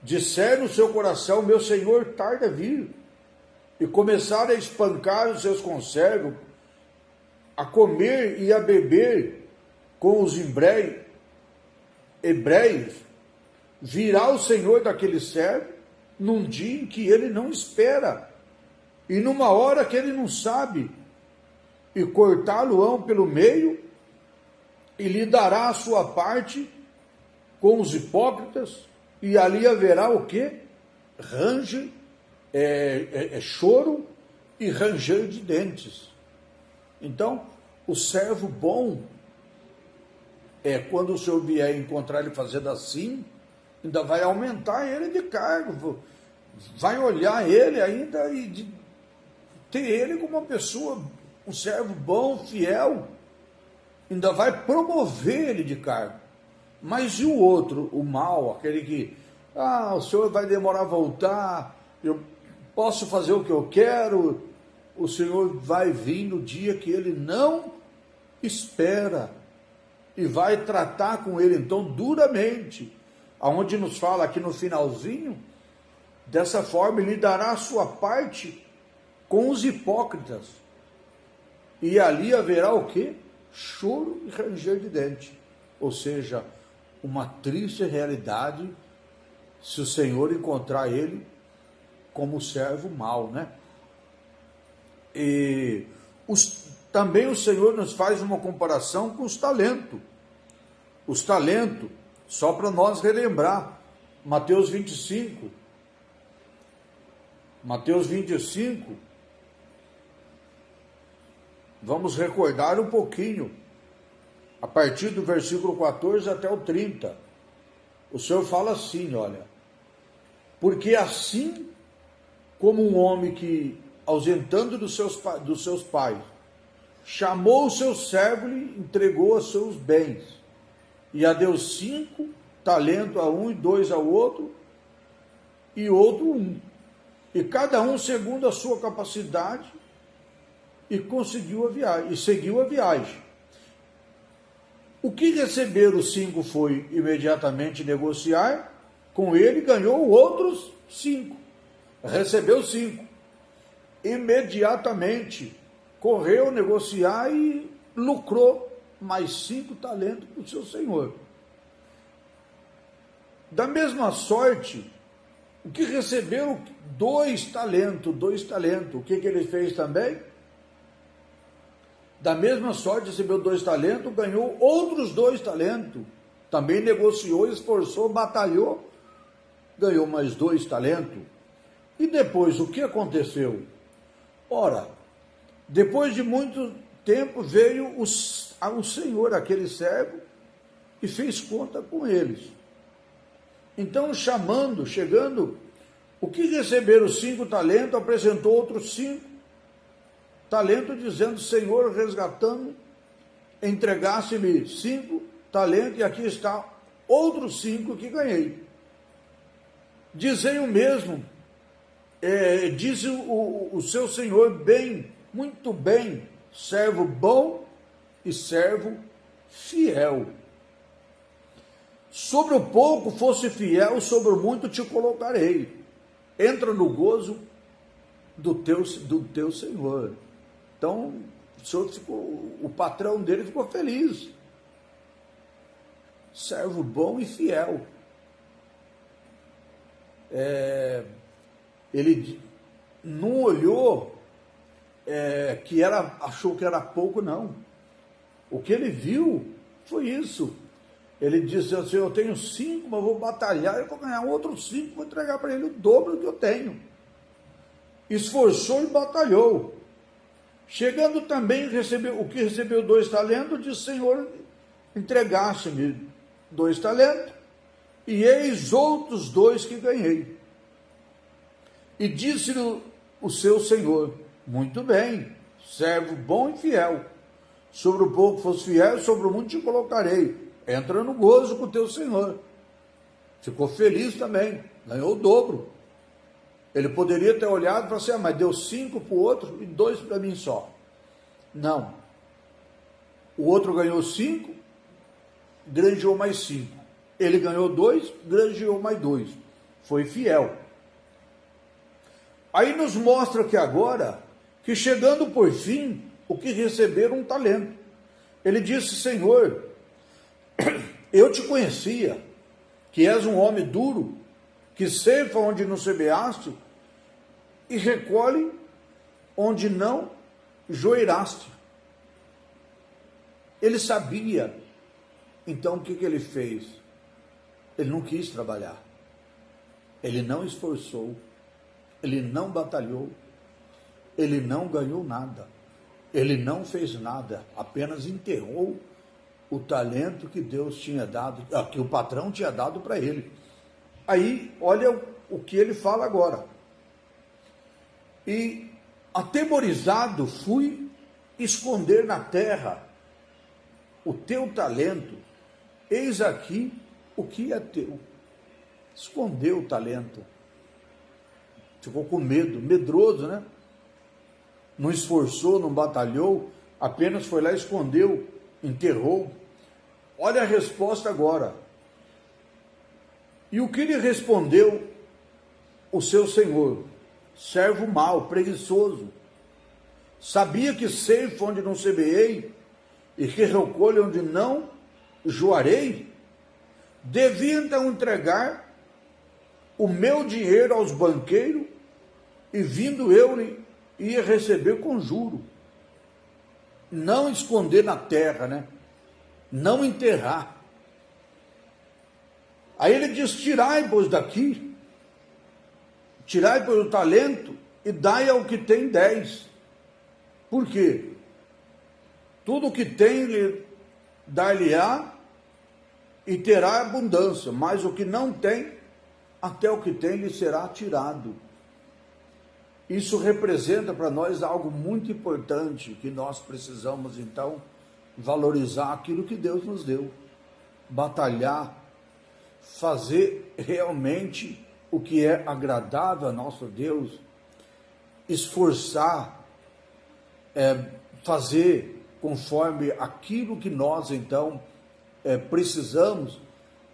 disser no seu coração: meu senhor tarda a vir, e começar a espancar os seus conservos, a comer e a beber com os hebreios, virá o senhor daquele servo num dia em que ele não espera, e numa hora que ele não sabe, e cortá-lo-ão pelo meio, e lhe dará a sua parte com os hipócritas, e ali haverá o quê? Choro e ranger de dentes. Então, o servo bom, quando o Senhor vier encontrar ele fazendo assim, ainda vai aumentar ele de cargo, vai olhar ele ainda e ter ele como uma pessoa, um servo bom, fiel, ainda vai promover ele de cargo. Mas e o outro, o mau, aquele que, o Senhor vai demorar a voltar, eu posso fazer o que eu quero, o Senhor vai vir no dia que ele não espera, e vai tratar com ele então duramente, aonde nos fala aqui no finalzinho, dessa forma ele dará a sua parte com os hipócritas, e ali haverá o quê? Choro e ranger de dente, ou seja, uma triste realidade se o Senhor encontrar ele como servo mau, né? E também o Senhor nos faz uma comparação com os talentos. Os talentos, só para nós relembrar, Mateus 25, vamos recordar um pouquinho, a partir do versículo 14 até o 30. O Senhor fala assim, olha: porque assim como um homem que, ausentando dos seus pais, chamou o seu servo e lhe entregou os seus bens, e a deu 5 talentos a um e 2 ao outro, e outro 1, e cada um segundo a sua capacidade, e conseguiu a viagem, e seguiu a viagem. O que receberam os 5 foi imediatamente negociar com ele, ganhou outros 5, recebeu 5, imediatamente correu negociar e lucrou mais 5 talentos para o seu senhor. Da mesma sorte, o que recebeu 2 talentos, o que ele fez também? Da mesma sorte, recebeu 2 talentos, ganhou outros 2 talentos, também negociou, esforçou, batalhou, ganhou mais 2 talentos. E depois, o que aconteceu? Ora, depois de muito tempo veio o senhor, aquele servo, e fez conta com eles. Então, chegando, o que receberam 5 talentos, apresentou outros 5 talentos, dizendo: Senhor, resgatando, entregasse-me 5 talentos, e aqui está outros 5 que ganhei. Dizei o mesmo, disse o seu senhor: bem, muito bem, servo bom e servo fiel. Sobre o pouco fosse fiel, sobre o muito te colocarei. Entra no gozo do teu senhor. Então, o patrão dele ficou feliz. Servo bom e fiel. Ele não olhou achou que era pouco, não. O que ele viu foi isso. Ele disse assim: eu tenho 5, mas vou batalhar, eu vou ganhar outros 5, vou entregar para ele o dobro que eu tenho. Esforçou e batalhou. Chegando também, recebeu 2 talentos, disse: Senhor, entregaste-me 2 talentos, e eis outros 2 que ganhei. E disse-lhe o seu senhor: muito bem, servo bom e fiel. Sobre o pouco fosse fiel, sobre o muito te colocarei. Entra no gozo com o teu senhor. Ficou feliz também, ganhou o dobro. Ele poderia ter olhado e falado assim: mas deu 5 para o outro e 2 para mim só. Não. O outro ganhou 5, granjeou mais 5. Ele ganhou 2, granjeou mais 2. Foi fiel. Aí nos mostra que agora, que chegando por fim, o que receberam 1 talento. Ele disse: Senhor, eu te conhecia, que és um homem duro, que ceifa onde não semeaste, e recolhe onde não joeiraste. Ele sabia. Então o que ele fez? Ele não quis trabalhar. Ele não esforçou. Ele não batalhou. Ele não ganhou nada. Ele não fez nada. Apenas enterrou o talento que Deus tinha dado, que o patrão tinha dado para ele. Aí, olha o que ele fala agora. E atemorizado fui esconder na terra o teu talento, eis aqui o que é teu. Escondeu o talento. Ficou com medo, medroso, né? Não esforçou, não batalhou, apenas foi lá, escondeu, enterrou. Olha a resposta agora. E o que lhe respondeu o seu senhor? Servo mau, preguiçoso. Sabia que ceifa onde não semeei, e que recolho onde não joarei? Devia então entregar o meu dinheiro aos banqueiros, e vindo eu ia receber com juro. Não esconder na terra, né? Não enterrar. Aí ele diz: tirai-vos daqui, tirai-vos o talento e dai ao que tem 10. Por quê? Tudo que tem dar-lhe-á e terá abundância, mas o que não tem, até o que tem lhe será tirado. Isso representa para nós algo muito importante, que nós precisamos então valorizar aquilo que Deus nos deu, batalhar, fazer realmente o que é agradável a nosso Deus, esforçar, fazer conforme aquilo que nós então precisamos,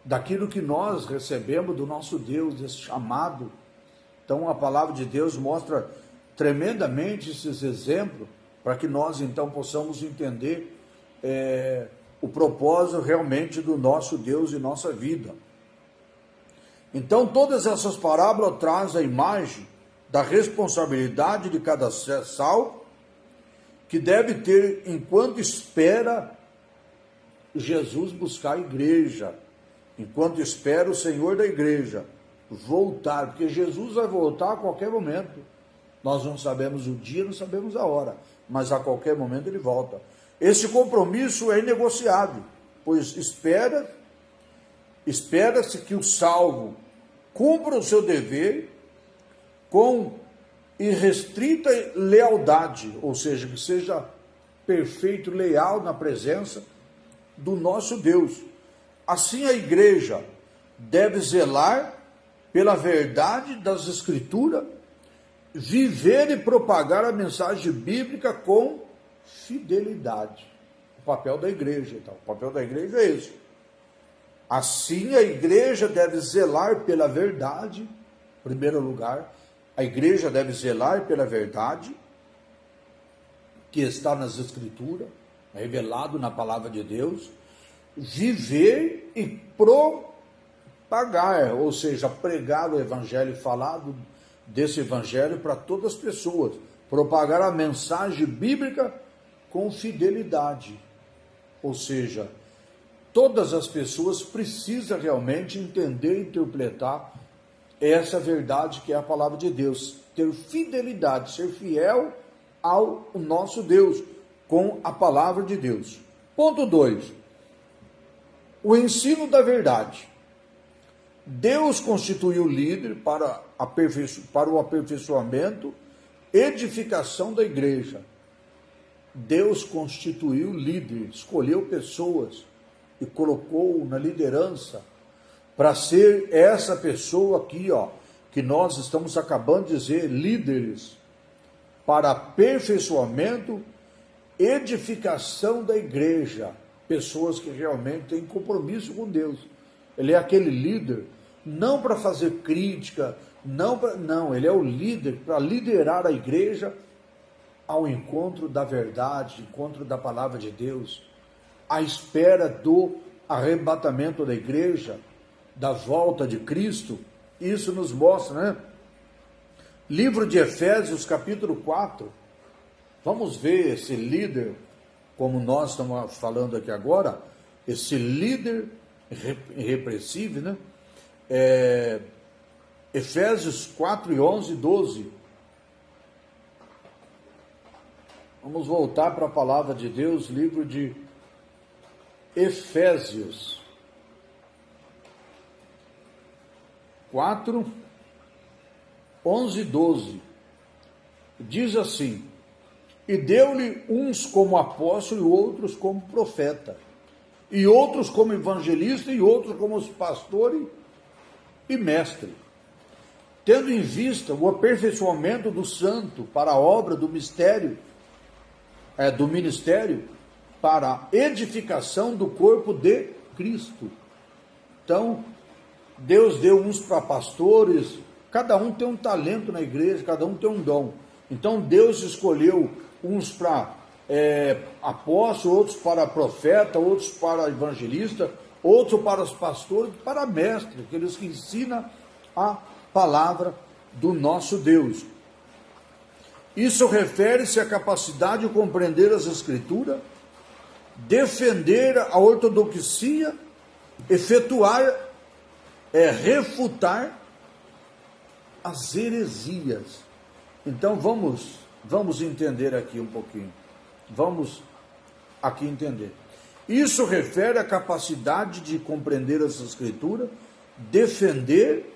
daquilo que nós recebemos do nosso Deus, esse chamado. Então a palavra de Deus mostra tremendamente esses exemplos, para que nós então possamos entender o propósito realmente do nosso Deus e nossa vida. Então todas essas parábolas trazem a imagem da responsabilidade de cada salvo, que deve ter enquanto espera Jesus buscar a igreja, enquanto espera o Senhor da igreja voltar, porque Jesus vai voltar a qualquer momento. Nós não sabemos o dia, não sabemos a hora, mas a qualquer momento ele volta. Esse compromisso é inegociável, pois espera-se que o salvo cumpra o seu dever com irrestrita lealdade, ou seja, que seja perfeito, leal na presença do nosso Deus. Assim a igreja deve zelar pela verdade das Escrituras, viver e propagar a mensagem bíblica com fidelidade. O papel da igreja, então, o papel da igreja é esse. Assim a igreja deve zelar pela verdade, em primeiro lugar, a igreja deve zelar pela verdade que está nas Escrituras, revelado na palavra de Deus, viver e propagar, ou seja, pregar o evangelho, falar desse evangelho para todas as pessoas, propagar a mensagem bíblica com fidelidade, ou seja, todas as pessoas precisam realmente entender e interpretar essa verdade que é a palavra de Deus, ter fidelidade, ser fiel ao nosso Deus com a palavra de Deus. Ponto 2. O ensino da verdade. Deus constituiu líder para o aperfeiçoamento, edificação da igreja. Deus constituiu líder, escolheu pessoas e colocou na liderança para ser essa pessoa aqui, que nós estamos acabando de dizer, líderes para aperfeiçoamento, edificação da igreja, pessoas que realmente têm compromisso com Deus. Ele é aquele líder, não para fazer crítica, não, ele é o líder para liderar a igreja ao encontro da verdade, encontro da palavra de Deus, à espera do arrebatamento da igreja, da volta de Cristo. Isso nos mostra, Livro de Efésios, capítulo 4. Vamos ver esse líder, como nós estamos falando aqui agora, esse líder irrepreensível, Efésios 4, 11 e 12. Vamos voltar para a palavra de Deus, livro de Efésios 4, 11 e 12. Diz assim: e deu-lhe uns como apóstolo e outros como profeta, e outros como evangelista, e outros como pastores e mestre, tendo em vista o aperfeiçoamento do santo para a obra do ministério, para a edificação do corpo de Cristo. Então, Deus deu uns para pastores, cada um tem um talento na igreja, cada um tem um dom. Então, Deus escolheu uns para apóstolo, outros para profeta, outros para evangelista, outros para os pastores, para mestre, aqueles que ensinam a palavra do nosso Deus. Isso refere-se à capacidade de compreender as Escrituras, defender a ortodoxia, refutar as heresias. Então vamos entender aqui um pouquinho. Vamos aqui entender. Isso refere à capacidade de compreender as Escrituras, defender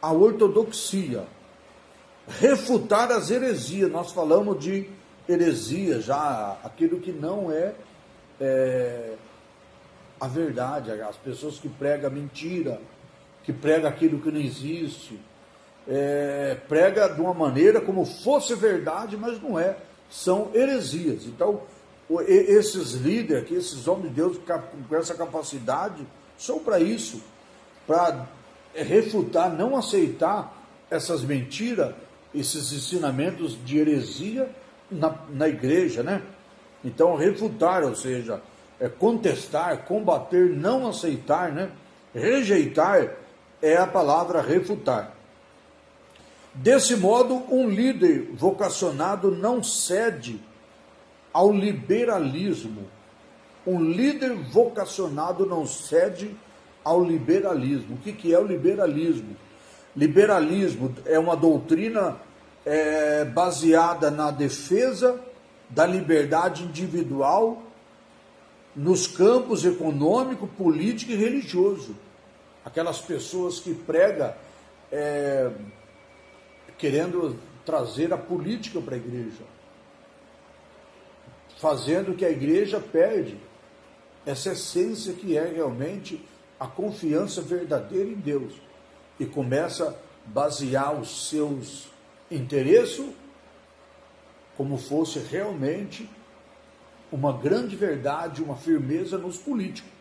a ortodoxia, refutar as heresias. Nós falamos de heresia já, aquilo que não é a verdade, as pessoas que pregam mentira, que pregam aquilo que não existe, prega de uma maneira como fosse verdade, mas não é, são heresias. Então, esses líderes aqui, esses homens de Deus com essa capacidade, são para isso, para refutar, não aceitar essas mentiras, esses ensinamentos de heresia na igreja, né? Então, refutar, ou seja, contestar, combater, não aceitar, né? Rejeitar é a palavra refutar. Desse modo, um líder vocacionado não cede ao liberalismo. Um líder vocacionado não cede ao liberalismo. O que é o liberalismo? Liberalismo é uma doutrina baseada na defesa da liberdade individual nos campos econômico, político e religioso. Aquelas pessoas que pregam querendo trazer a política para a igreja, fazendo que a igreja perde essa essência que é realmente a confiança verdadeira em Deus, e começa a basear os seus interesses como fosse realmente uma grande verdade, uma firmeza nos políticos.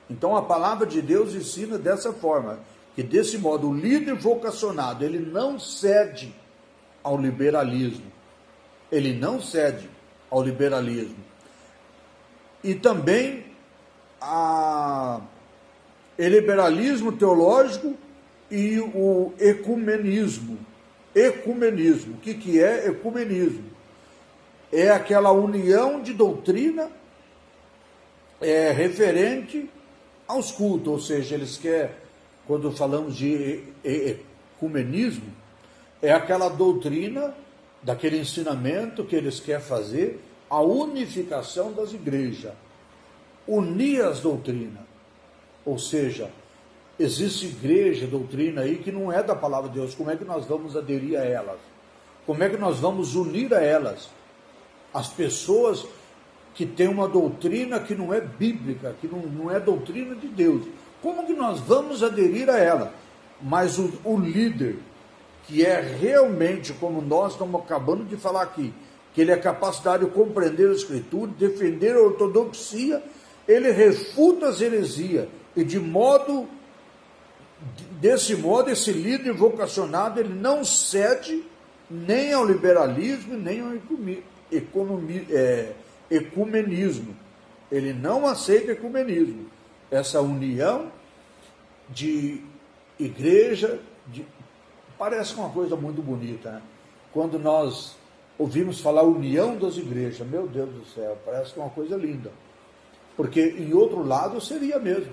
Então a palavra de Deus ensina dessa forma, que desse modo o líder vocacionado, ele não cede ao liberalismo. Ele não cede ao liberalismo. E também o liberalismo teológico e o ecumenismo. Ecumenismo. O que é ecumenismo? É aquela união de doutrina referente aos cultos, ou seja, eles querem, quando falamos de ecumenismo, é aquela doutrina, daquele ensinamento que eles querem fazer, a unificação das igrejas, unir as doutrinas, ou seja, existe igreja, doutrina aí que não é da palavra de Deus, como é que nós vamos aderir a elas? Como é que nós vamos unir a elas? As pessoas que têm uma doutrina que não é bíblica, que não é doutrina de Deus, como que nós vamos aderir a ela? Mas o líder, que é realmente, como nós estamos acabando de falar aqui, que ele é capacidade de compreender a Escritura, defender a ortodoxia, ele refuta as heresias, e desse modo, esse líder vocacionado, ele não cede nem ao liberalismo, nem ao ecumenismo. Ele não aceita ecumenismo, essa união de igreja, parece uma coisa muito bonita, né? Quando nós ouvimos falar união das igrejas, meu Deus do céu, parece que é uma coisa linda, porque em outro lado seria mesmo,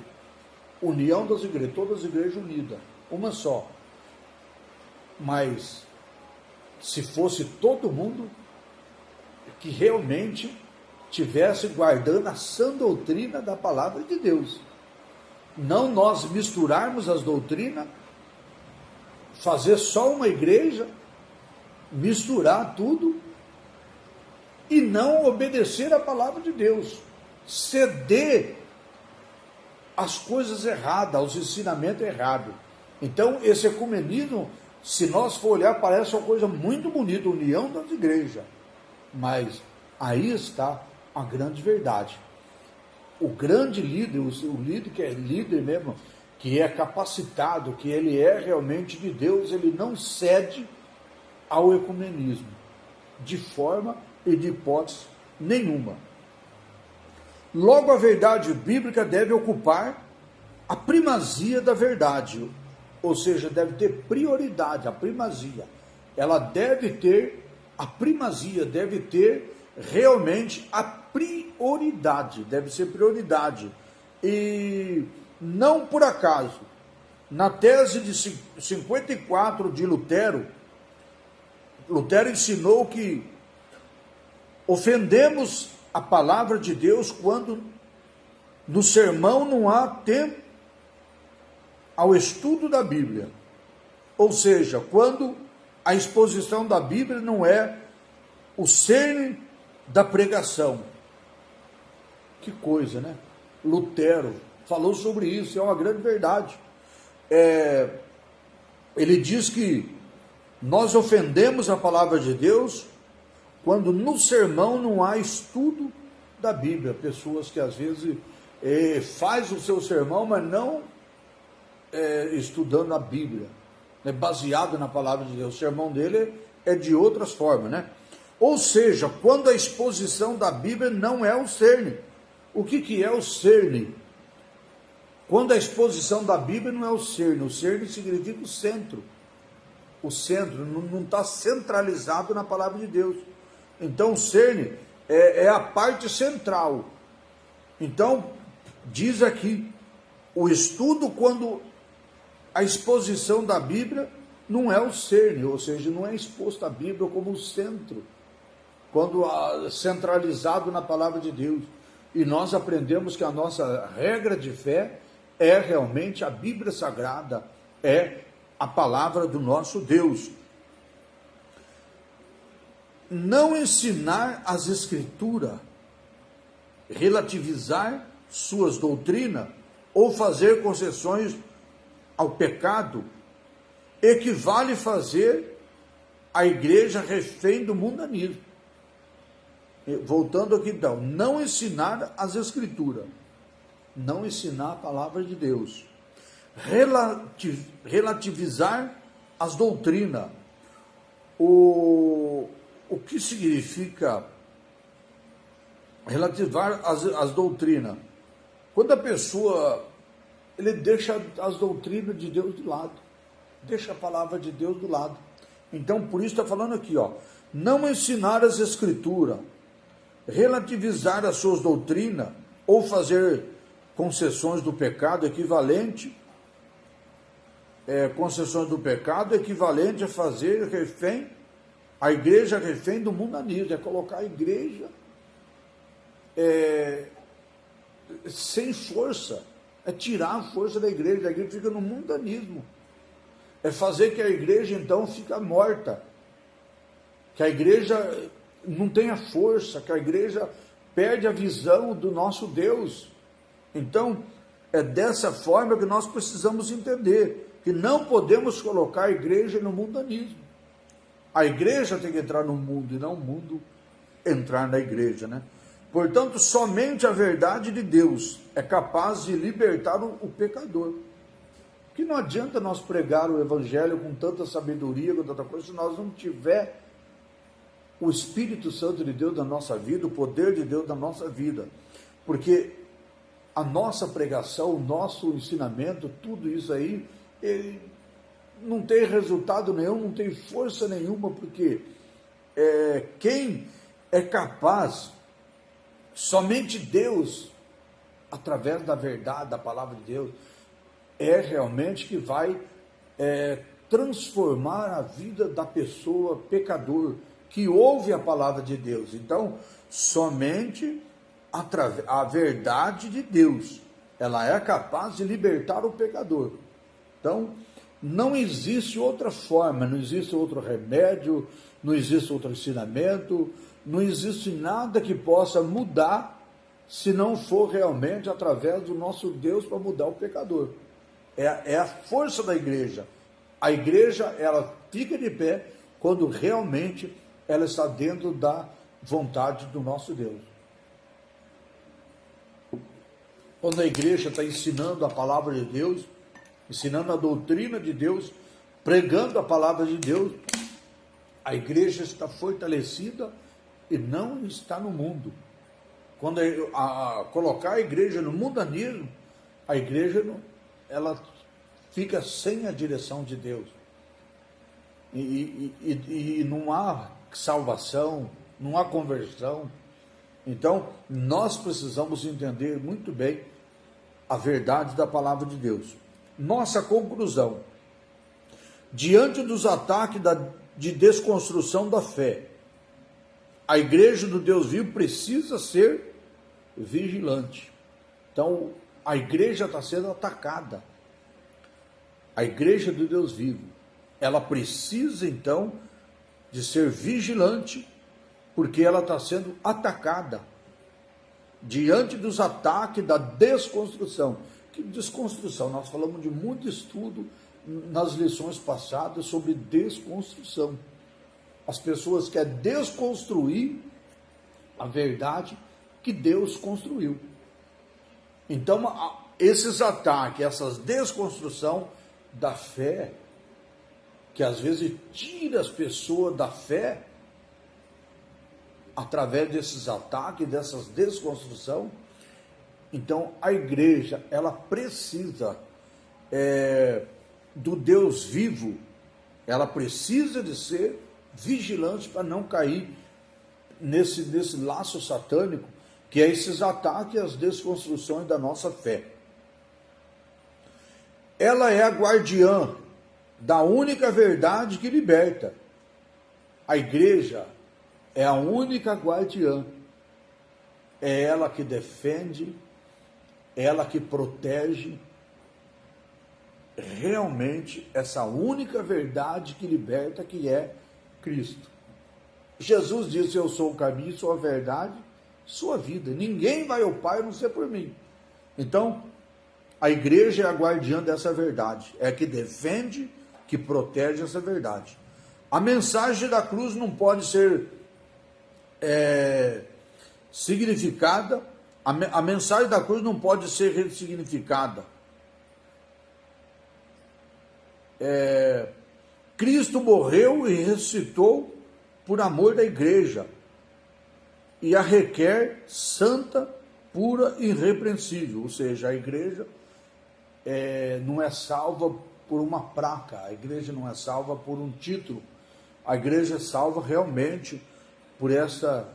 união das igrejas, todas as igrejas unidas, uma só, mas se fosse todo mundo que realmente tivesse guardando a sã doutrina da palavra de Deus, não nós misturarmos as doutrinas, fazer só uma igreja, misturar tudo e não obedecer a palavra de Deus, ceder às coisas erradas, aos ensinamentos errados. Então esse ecumenismo, se nós for olhar, parece uma coisa muito bonita, união das igrejas, mas aí está a grande verdade. O grande líder, o líder que é líder mesmo, que é capacitado, que ele é realmente de Deus, ele não cede ao ecumenismo, de forma e de hipótese nenhuma. Logo, a verdade bíblica deve ocupar a primazia da verdade, ou seja, deve ter prioridade, a primazia. Ela deve ter a primazia, deve ter realmente a prioridade, deve ser prioridade. E não por acaso, na tese de 54 de Lutero ensinou que ofendemos a palavra de Deus quando no sermão não há tempo ao estudo da Bíblia. Ou seja, quando a exposição da Bíblia não é o cerne da pregação. Que coisa, né? Lutero falou sobre isso, é uma grande verdade. Ele diz que nós ofendemos a palavra de Deus quando no sermão não há estudo da Bíblia. Pessoas que às vezes faz o seu sermão, mas não estudando a Bíblia, né? Baseado na palavra de Deus. O sermão dele é de outras formas, né? Ou seja, quando a exposição da Bíblia não é o cerne. O que é o cerne? Quando a exposição da Bíblia não é o cerne significa o centro. O centro não está centralizado na palavra de Deus. Então o cerne é a parte central. Então, diz aqui, o estudo quando a exposição da Bíblia não é o cerne, ou seja, não é exposta a Bíblia como o centro, quando centralizado na palavra de Deus. E nós aprendemos que a nossa regra de fé é realmente a Bíblia Sagrada, é a palavra do nosso Deus. Não ensinar as Escrituras, relativizar suas doutrinas ou fazer concessões ao pecado equivale fazer a igreja refém do mundanismo. Voltando aqui então, não ensinar as Escrituras, não ensinar a palavra de Deus, relativizar as doutrinas. O que significa relativar as doutrinas? Quando a pessoa ele deixa as doutrinas de Deus de lado, deixa a palavra de Deus do lado. Então, por isso está falando aqui, não ensinar as Escrituras, relativizar as suas doutrinas ou fazer concessões do pecado equivalente, concessões do pecado equivalente a fazer refém, a igreja refém do mundanismo, é colocar a igreja sem força, é tirar a força da igreja fica no mundanismo, é fazer que a igreja então fica morta, que a igreja não tenha força, que a igreja perde a visão do nosso Deus. Então, é dessa forma que nós precisamos entender, que não podemos colocar a igreja no mundanismo. A igreja tem que entrar no mundo e não o mundo entrar na igreja, né? Portanto, somente a verdade de Deus é capaz de libertar o pecador. Que não adianta nós pregar o evangelho com tanta sabedoria, com tanta coisa, se nós não tiver o Espírito Santo de Deus na nossa vida, o poder de Deus na nossa vida. Porque a nossa pregação, o nosso ensinamento, tudo isso aí, ele não tem resultado nenhum, não tem força nenhuma, porque quem é capaz, somente Deus, através da verdade, da palavra de Deus, é realmente que vai transformar a vida da pessoa pecador, que ouve a palavra de Deus. Então, somente a verdade de Deus, ela é capaz de libertar o pecador. Então, não existe outra forma, não existe outro remédio, não existe outro ensinamento, não existe nada que possa mudar, se não for realmente através do nosso Deus para mudar o pecador. É a força da igreja. A igreja, ela fica de pé quando realmente ela está dentro da vontade do nosso Deus. Quando a igreja está ensinando a palavra de Deus, ensinando a doutrina de Deus, pregando a palavra de Deus, a igreja está fortalecida e não está no mundo. Quando colocar a igreja no mundanismo, a igreja ela fica sem a direção de Deus. E não há salvação, não há conversão. Então, nós precisamos entender muito bem a verdade da palavra de Deus. Nossa conclusão: diante dos ataques de desconstrução da fé, a igreja do Deus vivo precisa ser vigilante. Então, a igreja está sendo atacada. A igreja do Deus vivo. ela precisa então de ser vigilante, porque ela está sendo atacada diante dos ataques da desconstrução. Que desconstrução? Nós falamos de muito estudo nas lições passadas sobre desconstrução. As pessoas querem desconstruir a verdade que Deus construiu. Então, esses ataques, essas desconstrução da fé, que às vezes tira as pessoas da fé, através desses ataques, dessas desconstrução. Então, a igreja, ela precisa do Deus vivo, ela precisa de ser vigilante para não cair nesse laço satânico, que é esses ataques e as desconstruções da nossa fé. Ela é a guardiã da única verdade que liberta. A igreja é a única guardiã. É ela que defende, ela que protege realmente essa única verdade que liberta, que é Cristo. Jesus disse: eu sou o caminho, sou a verdade, sou a vida. Ninguém vai ao Pai a não ser por mim. Então, a igreja é a guardiã dessa verdade, é a que defende, que protege essa verdade. A mensagem da cruz não pode ser significada, a mensagem da cruz não pode ser ressignificada. Cristo morreu e ressuscitou por amor da igreja, e a requer santa, pura e irrepreensível. Ou seja, a igreja não é salva por uma placa, a igreja não é salva por um título, a igreja é salva realmente por essa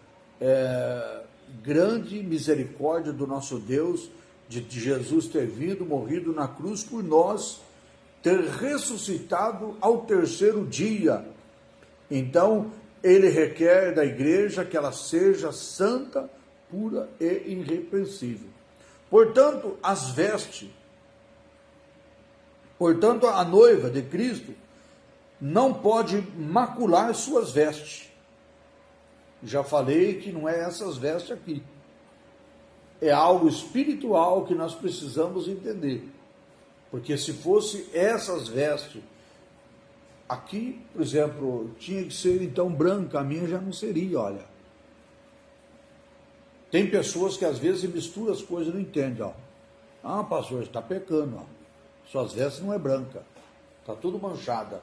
grande misericórdia do nosso Deus, de Jesus ter vindo, morrido na cruz por nós, ter ressuscitado ao terceiro dia. Então, ele requer da igreja que ela seja santa, pura e irrepreensível. Portanto, a noiva de Cristo não pode macular suas vestes. Já falei que não é essas vestes aqui. É algo espiritual que nós precisamos entender. Porque se fosse essas vestes aqui, por exemplo, tinha que ser então branca, a minha já não seria, olha. Tem pessoas que às vezes misturam as coisas e não entendem, ó. Ah, pastor, está pecando, ó. Suas vestes não é branca, está tudo manchada.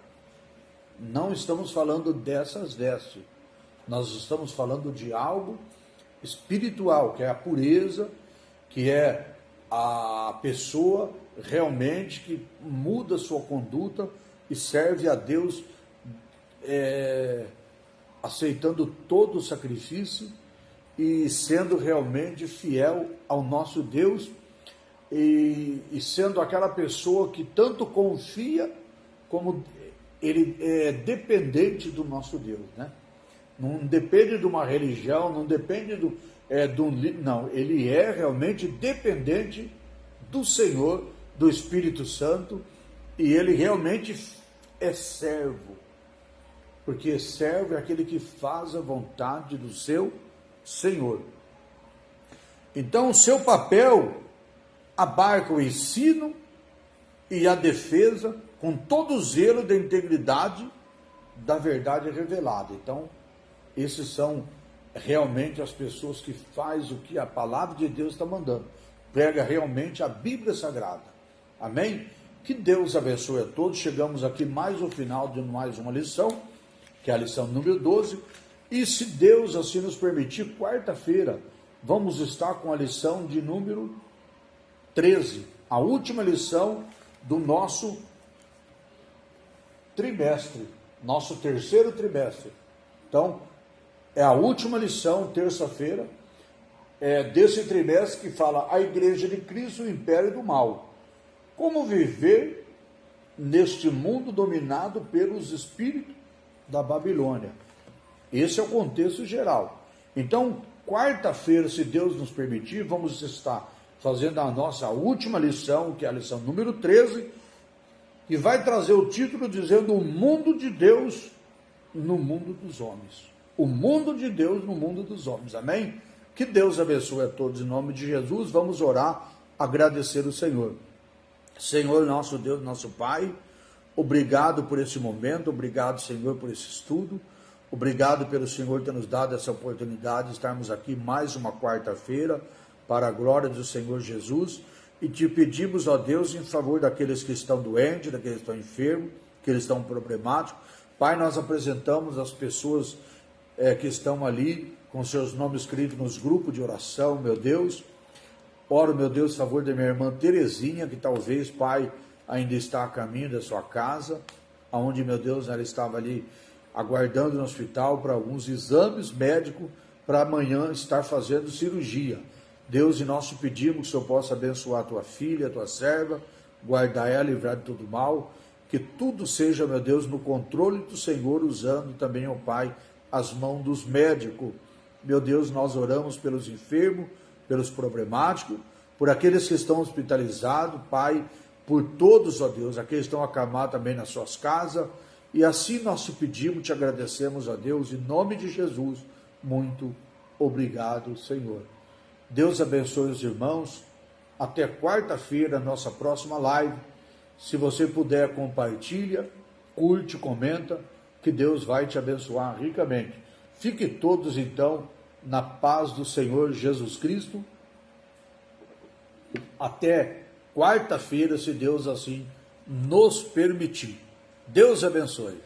Não estamos falando dessas vestes. Nós estamos falando de algo espiritual, que é a pureza, que é a pessoa realmente que muda sua conduta e serve a Deus, aceitando todo o sacrifício e sendo realmente fiel ao nosso Deus, e sendo aquela pessoa que tanto confia, como ele é dependente do nosso Deus, né? Não depende de uma religião, não depende não, ele é realmente dependente do Senhor, do Espírito Santo, e ele realmente é servo, porque servo é aquele que faz a vontade do seu Senhor. Então, o seu papel abarca o ensino e a defesa com todo o zelo da integridade da verdade revelada. Então, esses são realmente as pessoas que fazem o que a palavra de Deus está mandando. Prega realmente a Bíblia Sagrada. Amém? Que Deus abençoe a todos. Chegamos aqui mais ao final de mais uma lição, que é a lição número 12. E se Deus assim nos permitir, quarta-feira, vamos estar com a lição de número 13. A última lição do nosso trimestre, nosso terceiro trimestre. Então, é a última lição, terça-feira, desse trimestre, que fala a Igreja de Cristo, o Império do Mal. Como viver neste mundo dominado pelos espíritos da Babilônia. Esse é o contexto geral. Então, quarta-feira, se Deus nos permitir, vamos estar fazendo a nossa última lição, que é a lição número 13, que vai trazer o título dizendo o mundo de Deus no mundo dos homens. O mundo de Deus no mundo dos homens. Amém? Que Deus abençoe a todos em nome de Jesus. Vamos orar, agradecer o Senhor. Senhor, nosso Deus, nosso Pai, obrigado por esse momento, obrigado, Senhor, por esse estudo, obrigado pelo Senhor ter nos dado essa oportunidade de estarmos aqui mais uma quarta-feira, para a glória do Senhor Jesus, e te pedimos, ó Deus, em favor daqueles que estão doentes, daqueles que estão enfermos, que eles estão problemáticos. Pai, nós apresentamos as pessoas que estão ali, com seus nomes escritos nos grupos de oração, meu Deus. Oro, meu Deus, em favor da minha irmã Terezinha, que talvez, Pai, ainda está a caminho da sua casa, aonde, meu Deus, ela estava ali aguardando no hospital para alguns exames médicos, para amanhã estar fazendo cirurgia. Deus, e nós te pedimos que o Senhor possa abençoar a tua filha, a tua serva, guardar ela, livrar de todo mal, que tudo seja, meu Deus, no controle do Senhor, usando também, ó Pai, as mãos dos médicos. Meu Deus, nós oramos pelos enfermos, pelos problemáticos, por aqueles que estão hospitalizados, Pai, por todos, ó Deus, aqueles que estão acamados também nas suas casas, e assim nós te pedimos, te agradecemos, ó Deus, em nome de Jesus, muito obrigado, Senhor. Deus abençoe os irmãos, até quarta-feira, nossa próxima live. Se você puder, compartilha, curte, comenta, que Deus vai te abençoar ricamente. Fique todos, então, na paz do Senhor Jesus Cristo. Até quarta-feira, se Deus assim nos permitir. Deus abençoe.